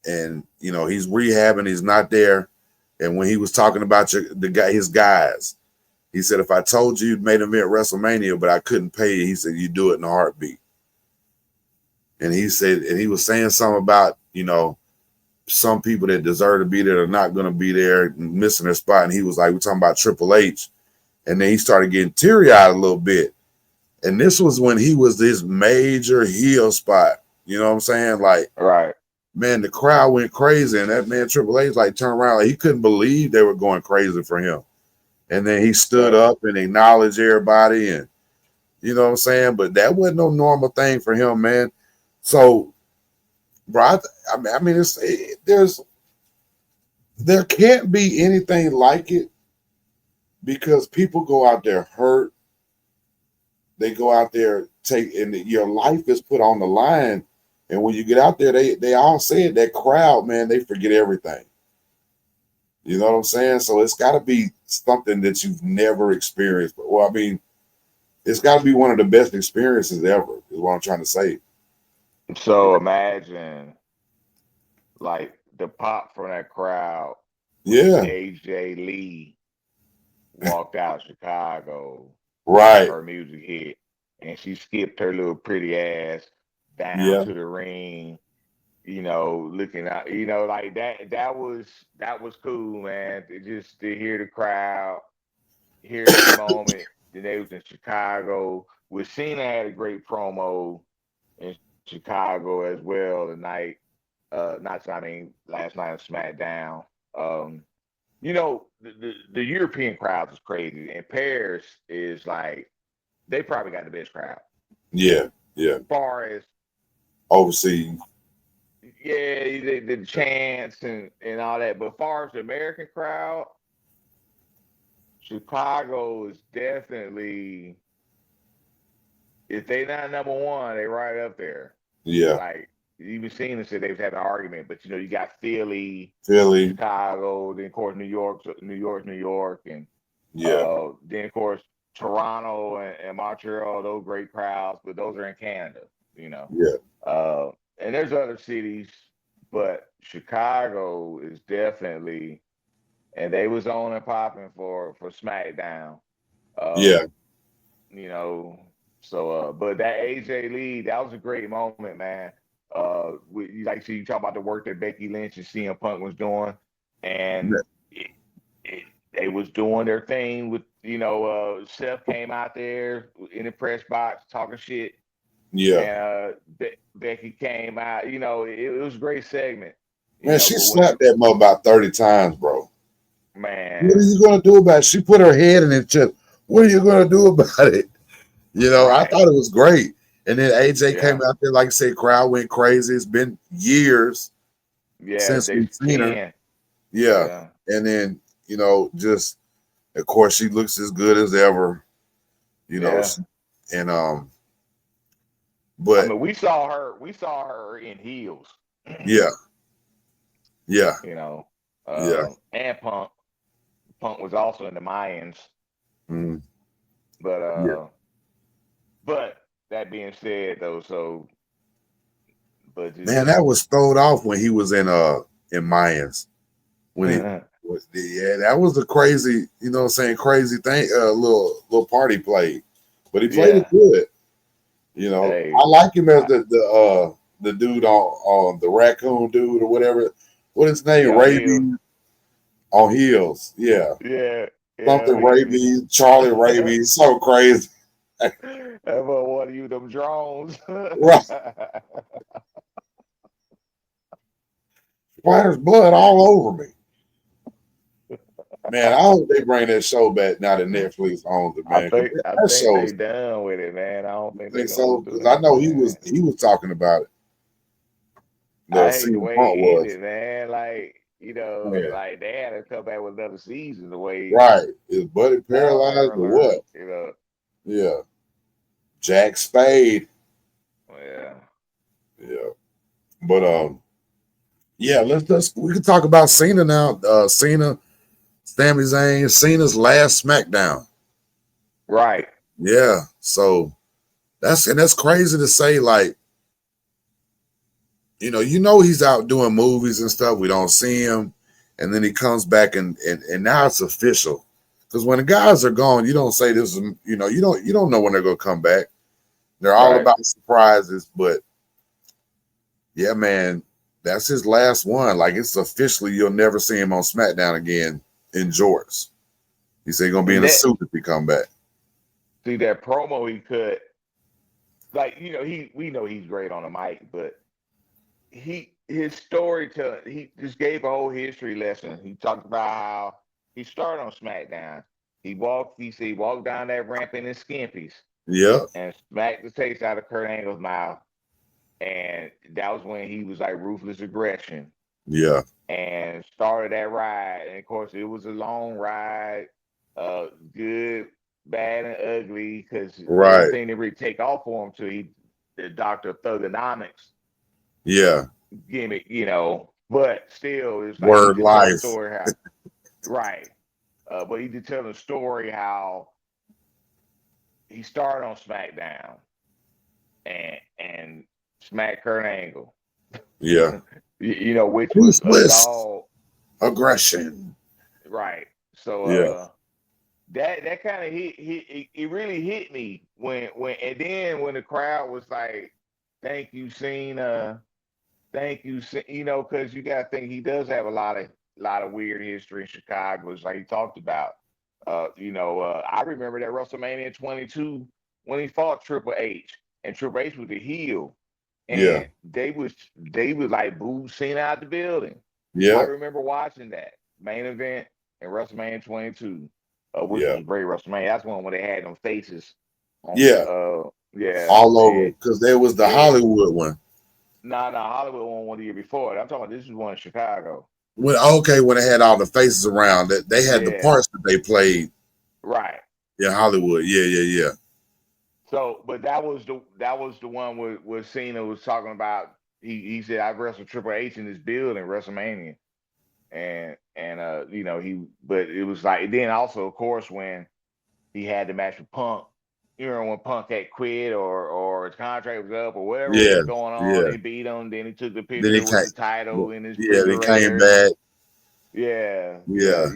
and you know he's rehabbing, he's not there, and when he was talking about his guys, he said, "If I told you you'd made an event WrestleMania, but I couldn't pay you," he said, "You do it in a heartbeat." And he said, and he was saying something about, you know, some people that deserve to be there are not going to be there, missing their spot. And he was like, we're talking about Triple H. And then he started getting teary-eyed a little bit. And this was when he was this major heel spot. You know what I'm saying? Like, Right. man, the crowd went crazy. And that man, Triple H, like turned around. Like, he couldn't believe they were going crazy for him. And then he stood Right. up and acknowledged everybody. And you know what I'm saying? But that wasn't no normal thing for him, man. So, bro, I mean, there can't be anything like it because people go out there hurt. They go out there and your life is put on the line. And when you get out there, they all say it, that crowd, man, they forget everything. You know what I'm saying? So it's got to be something that you've never experienced. Well, I mean, it's got to be one of the best experiences ever, is what I'm trying to say. So imagine like the pop from that crowd when Yeah, AJ Lee walked out of Chicago and right. her music hit and she skipped her little pretty ass down Yeah, to the ring, you know, looking out, you know, like that was cool, man. To hear the crowd, hear that moment. Then they was in Chicago. With Cena had a great promo in Chicago as well tonight. Not I mean last night on SmackDown. Um, you know, the European crowds is crazy, and Paris is like they probably got the best crowd. yeah, yeah. As far as Overseas. yeah, the chants and all that, but as far as the American crowd, Chicago is definitely if they not number one, they right up there. Yeah. Like even Cena said they've had an argument, but you know you got Philly, Philly. Chicago, then of course New York, and Yeah. then of course Toronto and Montreal. Those great crowds, but those are in Canada, you know. Yeah. And there's other cities, but Chicago is definitely, and they was on and popping for SmackDown. Yeah. You know, so but that AJ Lee, that was a great moment, man. Like you talk about the work that Becky Lynch and CM Punk was doing, and it, it, they was doing their thing with Seth came out there in the press box talking shit, Yeah. and Becky came out. You know, it was a great segment. You Man, know, she but slapped that mo about 30 times, bro. What are man, you gonna do about it? She put her head in his chest. What are you gonna do about it? You know, I right, thought it was great. And then AJ came yeah, out there, like I said, crowd went crazy. It's been years yeah, since they we've seen her. 10, Yeah. yeah, And then, just of course she looks as good as ever, you know. yeah. And I but mean, we saw her in heels, yeah, yeah, you know, yeah. and Punk. Punk was also in the Mayans, Mm, but yeah. but that being said, though, so but just Man, that was throwed off when he was in Mayans. When he yeah, yeah, that was a crazy, you know what I'm saying, crazy thing, little party played. But he played it good. You know, hey, I like him as I, the dude on the raccoon dude or whatever. What his name? yeah, on heels, Rabies on heels. Yeah. yeah, Something he, Rabies, Charlie Rabies, so crazy. Ever want to use them drones? Right. Splatters blood all over me. Man, I hope they bring that show back now that Netflix owns it, man. Because I that think they show's, done with it, man. I don't you think think they're so? gonna do Because I know anything. he was talking about it. The I hate the CM way Punk it was. ended, man. Like, Yeah. like they had to come back with another season the way Right. Is Buddy paralyzed spoiler or alert, what? Yeah. Jack Spade. yeah. Yeah. But yeah, let's we can talk about Cena now. Cena, Sami Zayn, Cena's last SmackDown. Right. Yeah. So that's crazy to say, like, you know he's out doing movies and stuff. We don't see him. And then he comes back and now it's official. Because when the guys are gone, you don't say this, you don't know when they're gonna come back. They're all Right. about surprises, but yeah, man, that's his last one. Like, it's officially, you'll never see him on SmackDown again in jorts. He said he's gonna be See in a that suit if he come back. see that promo he cut, like, we know he's great on the mic, but his storytelling, he just gave a whole history lesson. He talked about how he started on SmackDown. He said he walked down that ramp in his skimpies Yeah, and smacked the taste out of Kurt Angle's mouth. And that was when he was like ruthless aggression yeah, and started that ride. And of course, it was a long ride, good, bad, and ugly, because right. everything didn't really take off for him till the Doctor of Thugonomics Yeah, gimmick, But still, it's like he word just tell a life. story how, right. But he just tell a story how he started on SmackDown and smacked Kurt Angle. Yeah, Which was a ruthless dog, aggression. right? So Yeah, that kind of it really hit me and then when the crowd was like, "Thank you, Cena, thank you," because you got to think he does have a lot of weird history in Chicago, it's like he talked about. I remember that WrestleMania 22 when he fought Triple H, and Triple H was the heel, yeah, and they was like booed Cena out the building. I yeah, remember watching that main event in WrestleMania 22, which yeah, was a great WrestleMania. That's one where they had them faces on yeah. All the over head. because there was the Yeah. Hollywood one. No, Hollywood won the year before. I'm talking about this is one in Chicago. When they had all the faces around, that they had the Yeah, parts that they played right. in Hollywood. Yeah, yeah, yeah, So, but that was the one where Cena was talking about. He said I wrestled Triple H in this building WrestleMania, and but it was like then also of course when he had the match with Punk. When Punk had quit or his contract was up or whatever yeah, was going on, yeah. they beat him. Then he took the Then he picture with came. the title in his Yeah, they came refrigerator. back. Yeah, yeah, Yeah,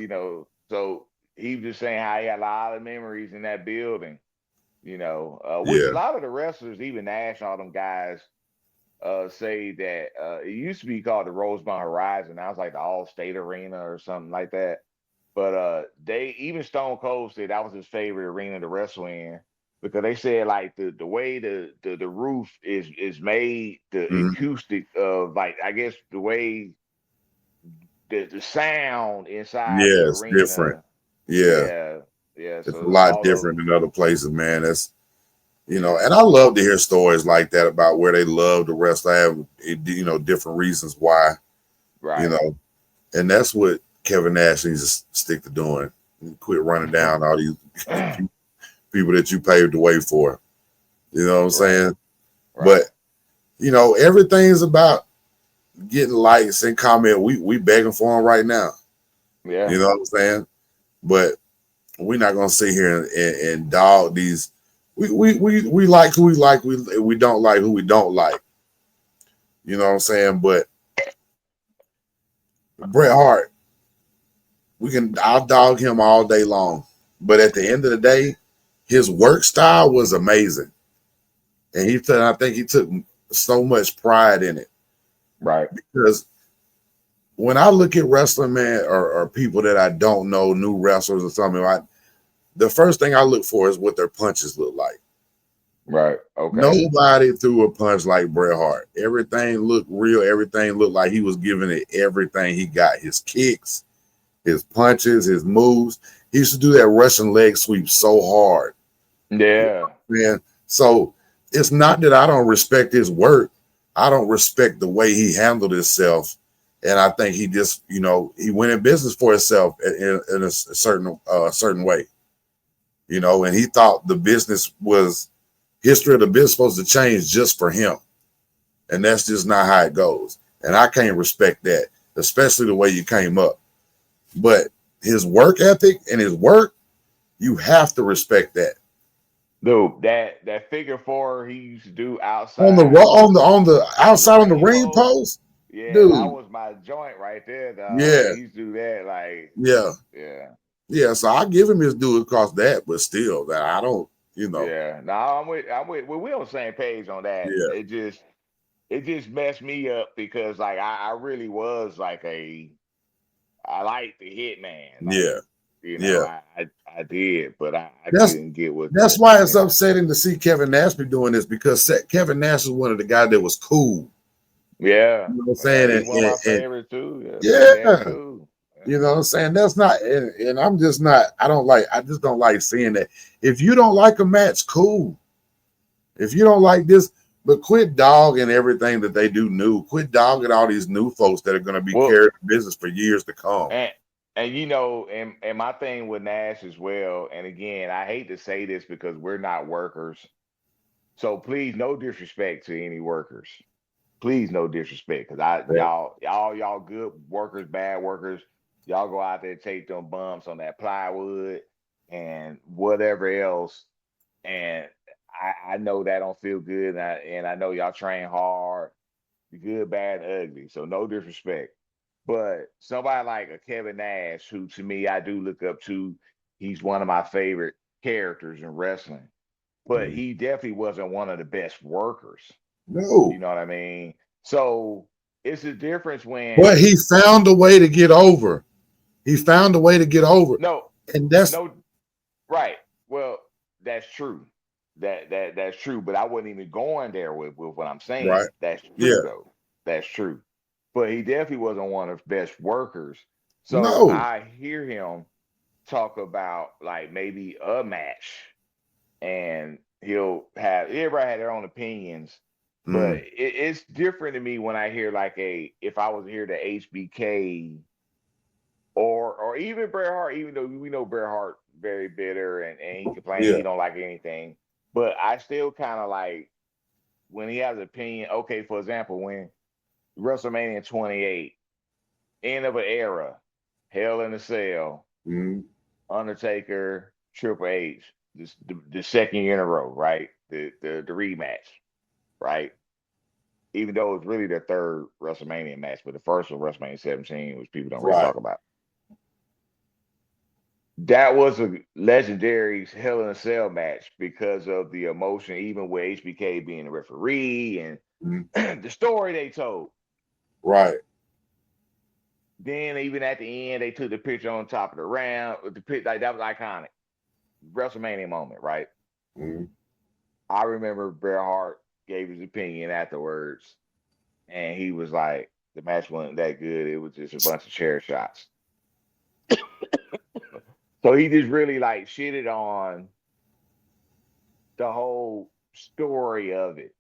So he was just saying how he had a lot of memories in that building. Which a yeah, lot of the wrestlers, even Nash and all them guys, say that it used to be called the Rosemont Horizon. Now it's like the All State Arena or something like that. But they even Stone Cold said that was his favorite arena to wrestle in because they said like the way the roof is made, the mhm. acoustic of like I guess the way the sound inside the Yeah. It's different. arena. Yeah, Yeah, yeah. it's a So lot all different those, than other places, man. That's yeah, and I love to hear stories like that about where they love to wrestle. I have different reasons why. You right. know, and that's what Kevin Nash needs to stick to doing. Quit running down all these people that you paved the way for. You know what I'm Right, saying? But right. everything's about getting likes and comment. We begging for them right now. Yeah, You know what I'm saying? But we're not gonna sit here and dog these. We like who we like. We don't like who we don't like. You know what I'm saying? But Bret Hart, I'll dog him all day long. But at the end of the day, his work style was amazing, and I think he took so much pride in it right. because when I look at wrestling, man, or people that I don't know, new wrestlers or something, the first thing I look for is what their punches look like. Right. Okay. Nobody threw a punch like Bret Hart. Everything looked real. Everything looked like he was giving it everything he got. His kicks, his punches, his moves. He used to do that Russian leg sweep so hard. Yeah. Man. So it's not that I don't respect his work. I don't respect the way he handled himself. And I think he just, he went in business for himself in a certain way, and he thought the business was history of the business supposed to change just for him. And that's just not how it goes. And I can't respect that, especially the way you came up. But his work ethic and his work, you have to respect that. Dude, that figure four he used to do On the outside outside on the ring ring post. post, Yeah, that dude. was my joint right there, dog. Yeah, He used to do that, like, yeah, yeah. yeah. So I give him his due across that, but still, that I don't, Yeah. No, well, we're on the same page on that. yeah, It just messed me up because like I really was like I like the Hitman. Like, yeah, yeah. I did, but I That's couldn't get with that's the why it's upsetting to see Kevin Nash be doing this, because Kevin Nash is one of the guys that was cool. Yeah. You know what I'm Yeah, saying? he's one of my And favorites too. Yeah, big daddy yeah, too. you know what I'm saying? That's not, and I'm just not, I just don't like seeing that. If you don't like a match, cool. If you don't like this, but quit dogging everything that they do new. Quit dogging all these new folks that are going to be Well, carrying business for years to come. and and my thing with Nash as well, and again, I hate to say this because we're not workers. So please, no disrespect to any workers. Please, no disrespect, because Yeah. y'all good workers, bad workers, y'all go out there and take them bumps on that plywood and whatever else. And I know that don't feel good, and I know y'all train hard, good, bad, and ugly. So no disrespect. But somebody like a Kevin Nash, who to me I do look up to, he's one of my favorite characters in wrestling. But he definitely wasn't one of the best workers. You No. know what I mean? So it's a difference But when he found a way to get over. He found a way to get over. no, And that's no, right. Well, that's true. That's true. But I wasn't even going there with what I'm saying. right. That's Yeah. true though. That's true. But he definitely wasn't one of the best workers. So No. I hear him talk about like maybe a match, and he'll have everybody had their own opinions. But Mm. it's different to me when I hear like if I was here to HBK or even Bret Hart, even though we know Bret Hart very bitter and he complains Yeah. he don't like anything. But I still kind of like when he has an opinion. Okay, for example, when WrestleMania 28, end of an era, Hell in a Cell, Mm. Undertaker, Triple H, the second year in a row, right? The rematch, right? Even though it's really their third WrestleMania match, but the first was WrestleMania 17, which people don't really Right. talk about. That was a legendary Hell in a Cell match because of the emotion, even with HBK being the referee Mm. and the story they told. Right. Then even at the end, they took the picture on top of the round. The picture like that was iconic. WrestleMania moment, right? Mm. I remember Bret Hart gave his opinion afterwards, and he was like, "The match wasn't that good. It was just a bunch of chair shots." So he just really like shitted on the whole story of it.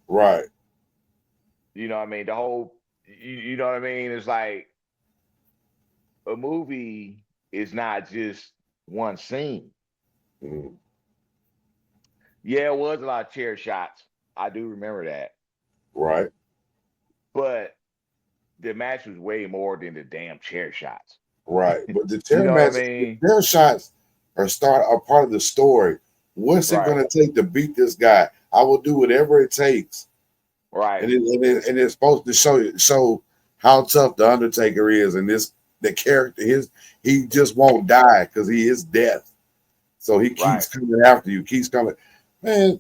Right. You know what I mean? The whole, you know what I mean? It's like a movie is not just one scene. Mm. Yeah, it was a lot of chair shots. I do remember that. Right. But the match was way more than the damn chair shots. Right. But the You chair know what I match, the mean? chair shots are part of the story. What's it Right, going to take to beat this guy? I will do whatever it takes. right, And it's supposed to show how tough the Undertaker is, and the character he just won't die because he is death. So he right. keeps coming after you, keeps coming. Man,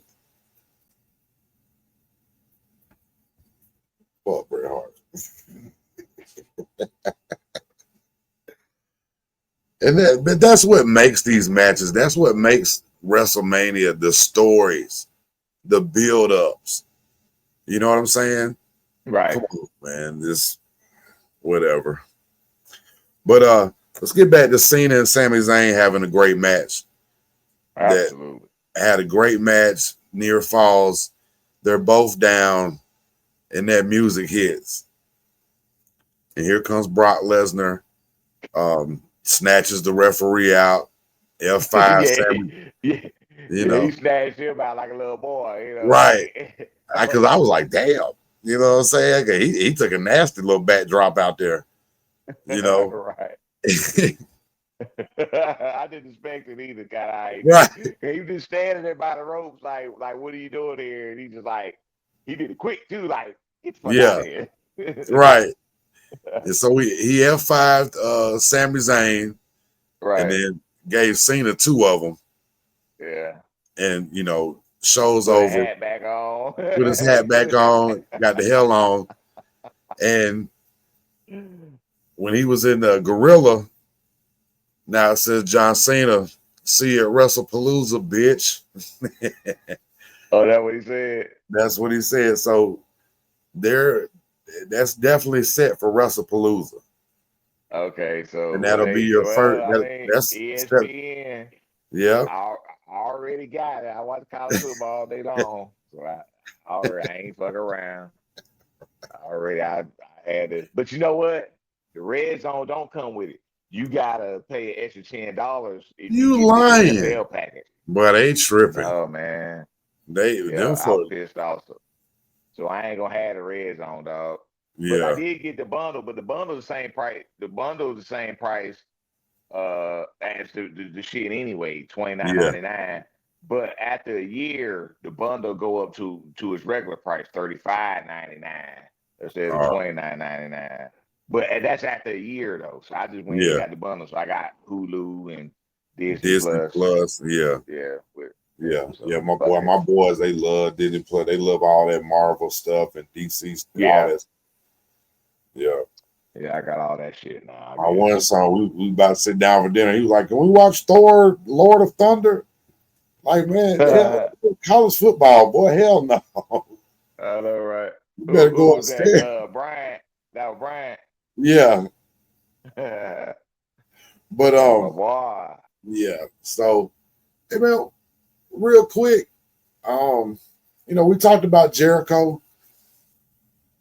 fuck Bret Hart. But that's what makes these matches. That's what makes WrestleMania the stories. the build-ups. You know what I'm saying? Right. Come on, man. This whatever. But let's get back to Cena and Sami Zayn having a great match. Absolutely. That had a great match, near falls. They're both down, and that music hits. And here comes Brock Lesnar, snatches the referee out. F5 Sami, He snatched him out like a little boy, right. Like, Because I was like, damn. You know what I'm saying? Okay, he took a nasty little backdrop out there. Right. I didn't expect it either, kind of. Right. He was just standing there by the ropes, like, what are you doing here? And he just like, he did it quick too, like, get the fuck out of here. Right. And so he F5'd Sami Zayn, Right. and then gave Cena 2 of them. Yeah. And show's Put over. His hat back on. Put his hat back on, got the hell on. And when he was in the Gorilla, now it says John Cena, see you at WrestlePalooza, bitch. Oh, that's what he said? That's what he said. So that's definitely set for WrestlePalooza. Okay, so and that'll be your first. That's ESPN. Yeah. I already got it. I watch college football all day long, so I ain't fucking around. I had it, but you know what? The red zone don't come with it. You gotta pay an extra $10 if you get lying. the NFL package. But they tripping. Oh man, I'm pissed off. So I ain't gonna have the red zone, dog. Yeah. But I did get the bundle, but the bundle is the same price. The bundle is the same price as the shit anyway, $29.99. Yeah. But after a year, the bundle go up to its regular price, $35.99 instead of $29.99. But that's after a year though. So I just went and got the bundle. So I got Hulu and Disney Plus. Yeah. Yeah. My boys, they love Disney Plus. They love all that Marvel stuff and DC stuff. Yeah. All that. Yeah, I got all that shit now. My one son, we about to sit down for dinner. He was like, "Can we watch Thor: Lord of Thunder?" Like, man, college football, boy, hell no. I know, right? You better go upstairs. That was Brian. Yeah. But boy. Yeah. So, hey man, real quick, we talked about Jericho,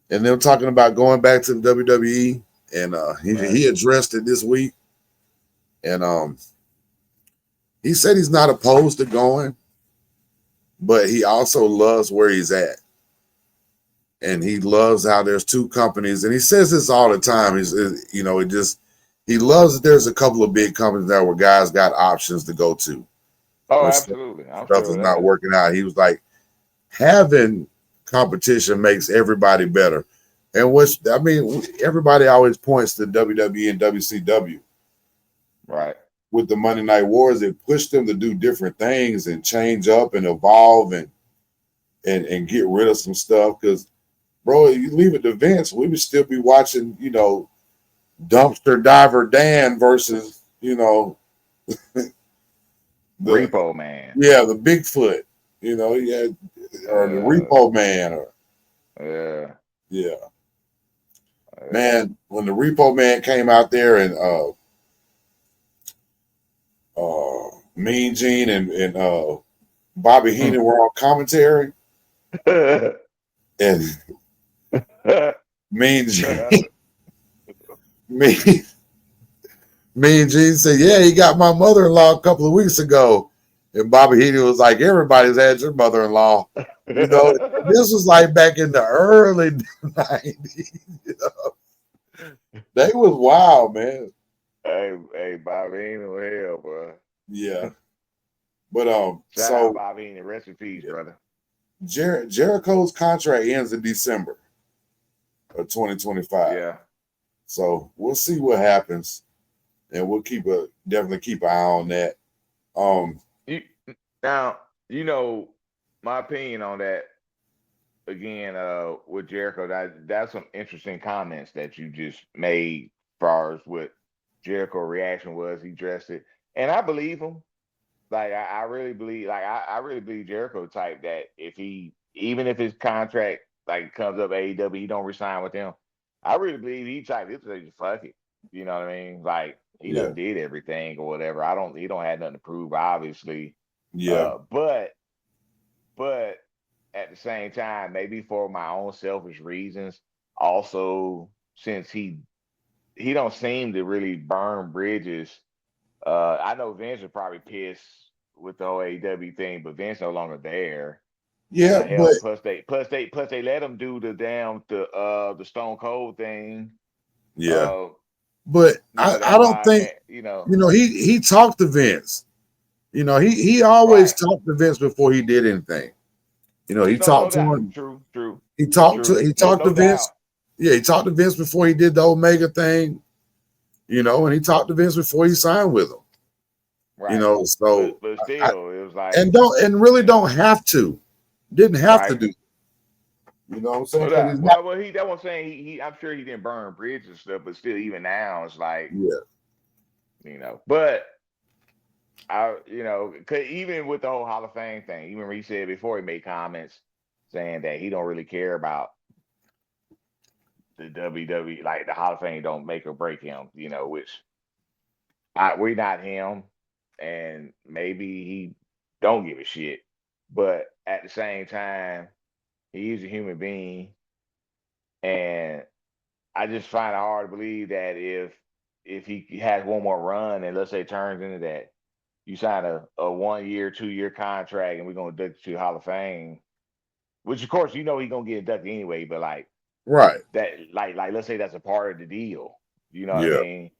and them talking about going back to the WWE, and he addressed it this week, and he said he's not opposed to going, but he also loves where he's at. And he loves how there's 2 companies, and he says this all the time. He loves that there's a couple of big companies there where guys got options to go to. Oh, absolutely. Stuff is not working out. He was like, having competition makes everybody better. And everybody always points to WWE and WCW. Right. With the Monday Night Wars, it pushed them to do different things and change up and evolve and get rid of some stuff. Because, bro, you leave it to Vince, we would still be watching, Dumpster Diver Dan versus, the Repo Man. Yeah, the Bigfoot. Or the Repo Man. Man, when the Repo Man came out there and Mean Gene and Bobby Heenan were on commentary, and Mean Gene said, "Yeah, he got my mother-in-law a couple of weeks ago," and Bobby Heenan was like, "Everybody's had your mother-in-law." This was like back in the early 90s. They was wild, man. Hey, Bobby Heenan, hell, bro. Yeah. But Shout out Bobby Heenan, rest in peace, brother. Jericho's contract ends in December of 2025. Yeah. So we'll see what happens, and we'll definitely keep an eye on that. Now, my opinion on that again, with Jericho, that's some interesting comments that you just made as far as what Jericho reaction was. He addressed it, and I believe him. Like I really believe, like I really believe Jericho type that if he, even if his contract like comes up AEW, he don't resign with them. I really believe he type this like fuck it. You know what I mean? Like he Yeah. done did everything or whatever. I don't. He don't have nothing to prove, obviously. Yeah. But at the same time, maybe for my own selfish reasons, also since he don't seem to really burn bridges. I know Vince was probably pissed with the whole AEW thing, but Vince no longer there. Yeah. Hell, But plus they let him do the Stone Cold thing. yeah. Uh, But I that don't think, podcast, he talked to Vince. He always right? talked to Vince before he did anything. He No, no talked to doubt. him. True, true, He no, talked to no doubt. Vince. Yeah, he talked to Vince before he did the Omega thing, and he talked to Vince before he signed with him. Right, So but I, still, it was like, and really don't have to. Didn't have to right. do. You know what I'm saying? No Because doubt. he's not. Well, he that was saying he I'm sure he didn't burn bridges and stuff, but still, even now, it's like, Yeah. But cause even with the whole Hall of Fame thing, even when he said before, he made comments saying that he don't really care about the WWE, like the Hall of Fame don't make or break him, which we're not him, and maybe he don't give a shit, but at the same time, he is a human being, and I just find it hard to believe that if he has one more run and let's say turns into that, you sign a 1 year, 2 year contract, and we're gonna induct you to the Hall of Fame, which of course he's gonna get inducted anyway, but like Right. that, like let's say that's a part of the deal. You know what I Yeah. mean?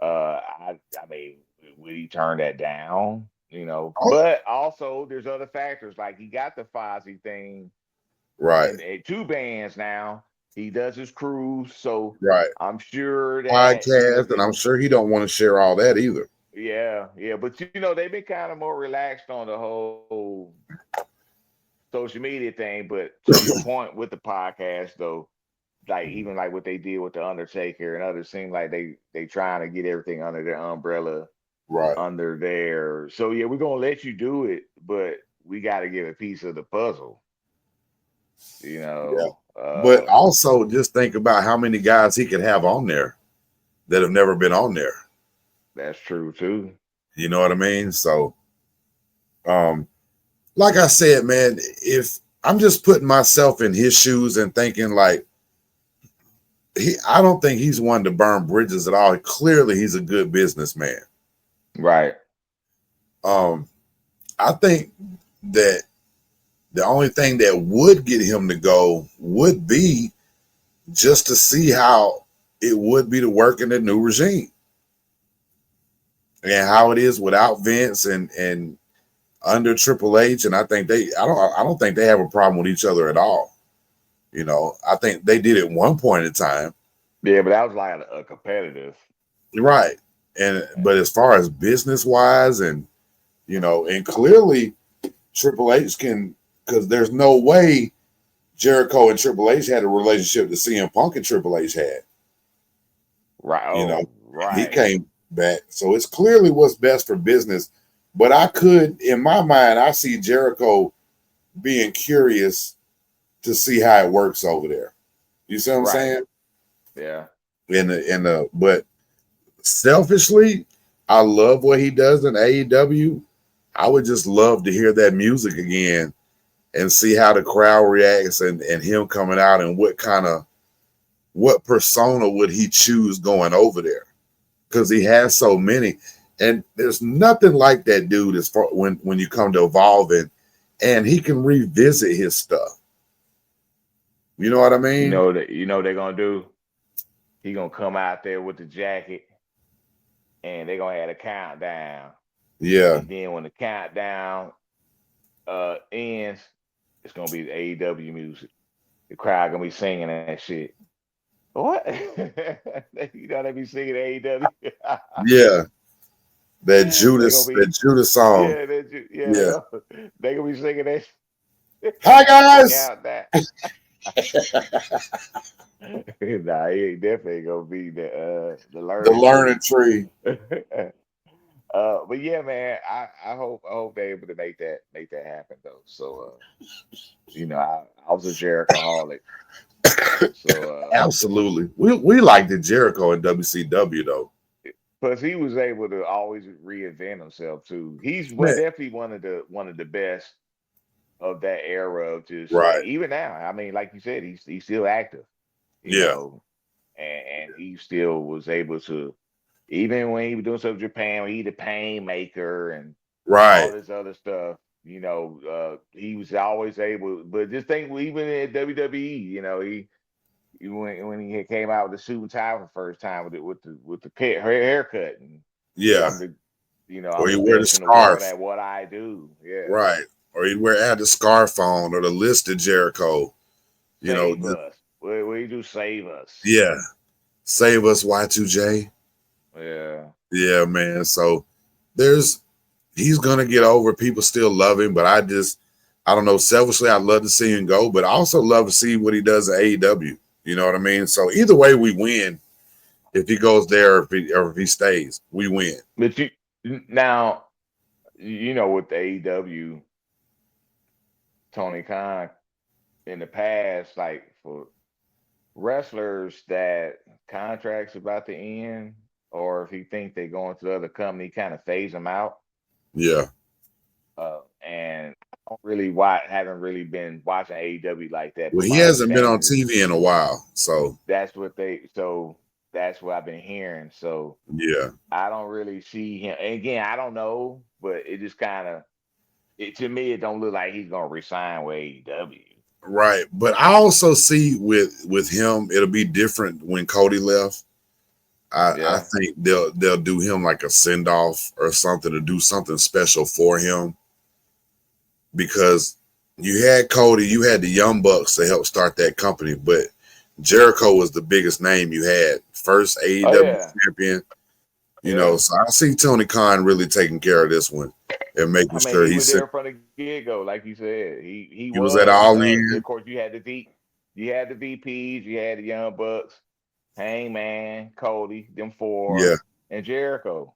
I mean, would he turn that down? Oh, But also there's other factors like he got the Fozzy thing right. and two bands now. He does his cruise, so Right. I'm sure that Podcast, and I'm sure he don't want to share all that either. yeah, yeah. But they've been kind of more relaxed on the whole social media thing. But to your point with the podcast, though, like even like what they did with the Undertaker and others, seem like they trying to get everything under their umbrella, Right. under there. So yeah, we're gonna let you do it, but we got to give a piece of the puzzle. You Yeah. know, But also just think about how many guys he could have on there that have never been on there. that's true too. You know what I mean? So, um, like I said, man, if I'm just putting myself in his shoes and thinking like I don't think he's one to burn bridges at all. Clearly, he's a good businessman. Right. Um, I think that the only thing that would get him to go would be just to see how it would be to work in the new regime and how it is without Vince and under Triple H. And I think I don't think they have a problem with each other at all. I think they did at one point in time. Yeah, but that was like a competitive. Right. But as far as business wise and clearly Triple H can, because there's no way Jericho and Triple H had a relationship that CM Punk and Triple H had. Right. And Oh, he right. came back. So it's clearly what's best for business. But in my mind, I see Jericho being curious to see how it works over there. You see what I'm Right. saying? Yeah. But selfishly, I love what he does in AEW. I would just love to hear that music again and see how the crowd reacts and him coming out and what persona would he choose going over there? Because he has so many. And there's nothing like that dude as far when you come to evolving, and he can revisit his stuff. You know what I mean? They're gonna do. He gonna come out there with the jacket, and they're gonna have a countdown. Yeah. And then when the countdown ends, it's gonna be the AEW music. The crowd gonna be singing that shit. What? They be singing AEW. Yeah. That They gonna be Judas song. they Yeah. gonna be singing that Hi the guys. countdown. Nah, he ain't definitely gonna be the The learning learning tree. tree. But yeah, man, I hope they're able to make that happen though. So I was a Jericho-holic. So Absolutely. We like the Jericho in WCW though. plus he was able to always reinvent himself too. He's Man, definitely one of the best of that era of just like right. even now. I mean, like you said, he's still active, you Yeah. know, and he still was able to even when he was doing stuff in Japan, when he the pain maker and all Right. this other stuff. He was always able. But this thing, even in WWE, when he had came out with the suit and tie for the first time with the haircut and Yeah. Or I'm he the wear the best in the world scarf. at what I do. Yeah. Right. Or he'd add the scarf on or the list of Jericho. Save us. What you do? Save us. Yeah. Save us, Y2J. Yeah. Yeah, man. So he's gonna get over. People still love him, but I don't know. Selfishly, I'd love to see him go, but I also love to see what he does at AEW. You know what I mean? So either way, we win. If he goes there, or if he stays, we win. But now, with the AEW, Tony Khan in the past, like for wrestlers that contracts about to end, or if he think they're going to the other company, kind of phase them out. Yeah. And I haven't really been watching AEW like that. Well, he hasn't been on TV in a while, so that's what I've been hearing. So yeah, I don't really see him. And again, I don't know, but it just kind of to me, it don't look like he's gonna resign with AEW. Right. But I also see with him, it'll be different when Cody left. I think they'll do him like a send off or something to do something special for him, because you had Cody, you had the Young Bucks to help start that company, but Jericho was the biggest name you had, first AEW champion. So I see Tony Khan really taking care of this one and making sure he was there from the get-go, like you said. He was at All In. Of course, you had the VPs, you had the Young Bucks, Hangman, Cody, them four, and Jericho.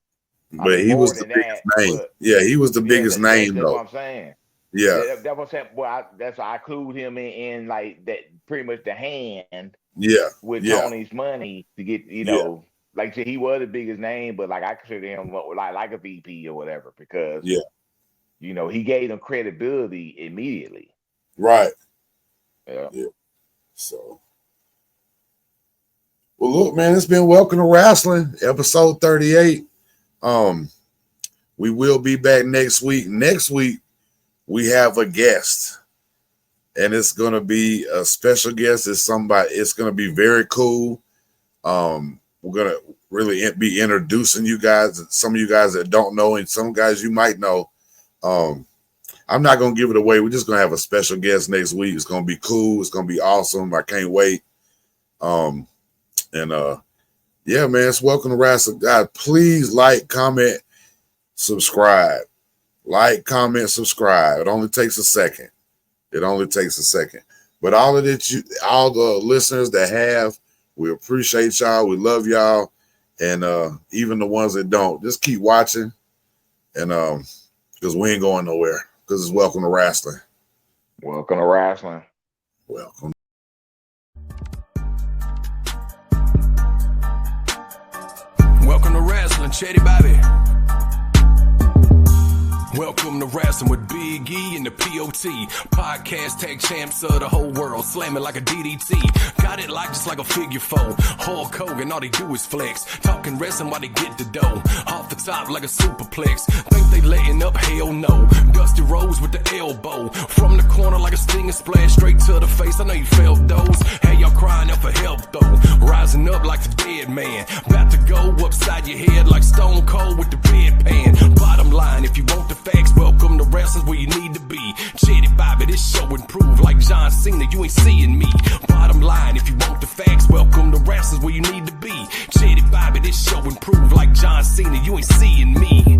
But he was the biggest name. He was the biggest name, that's though. What I'm saying. Yeah, that's what I'm saying. Well, that's why I clued him in like that, pretty much the hand. Yeah, with Tony's money to get, like I said, he was the biggest name, but like I consider him like a VP or whatever because he gave them credibility immediately. Right. Yeah. So, well, look, man, it's been Welcome to Wrasslin, episode 38. We will be back next week. Next week, we have a guest, and it's going to be a special guest. It's going to be very cool. We're going to really be introducing you guys, some of you guys that don't know, and some guys you might know. I'm not going to give it away. We're just going to have a special guest next week. It's going to be cool. It's going to be awesome. I can't wait. Yeah, man, it's Welcome to Wrasslin. God, please like, comment, subscribe. Like, comment, subscribe. It only takes a second. But all the listeners that have, we appreciate y'all. We love y'all. And even the ones that don't, just keep watching. And because we ain't going nowhere. Because it's Welcome to Wrasslin. Welcome to Wrasslin. Welcome. Welcome to Wrasslin, Chetty Bobby. Welcome to Wrasslin with Big E and the POT. Podcast tag champs of the whole world. Slamming like a DDT. Got it like just like a figure four. Hulk Hogan, all they do is flex. Talking wrestling while they get the dough. Off the top like a superplex. Think they letting up? Hell no. Dusty Rose with the elbow. From the corner like a stinging splash. Straight to the face. I know you felt those. Hey, y'all crying out for help though. Rising up like the dead man. About to go upside your head like Stone Cold with the bedpan. Bottom line, if you want the facts, welcome to Wrasslin where you need to be. Chetty Bobby, this show improved like John Cena, you ain't seeing me. Bottom line, if you want the facts, welcome to Wrasslin where you need to be. Chetty Bobby, this show improved like John Cena, you ain't seeing me.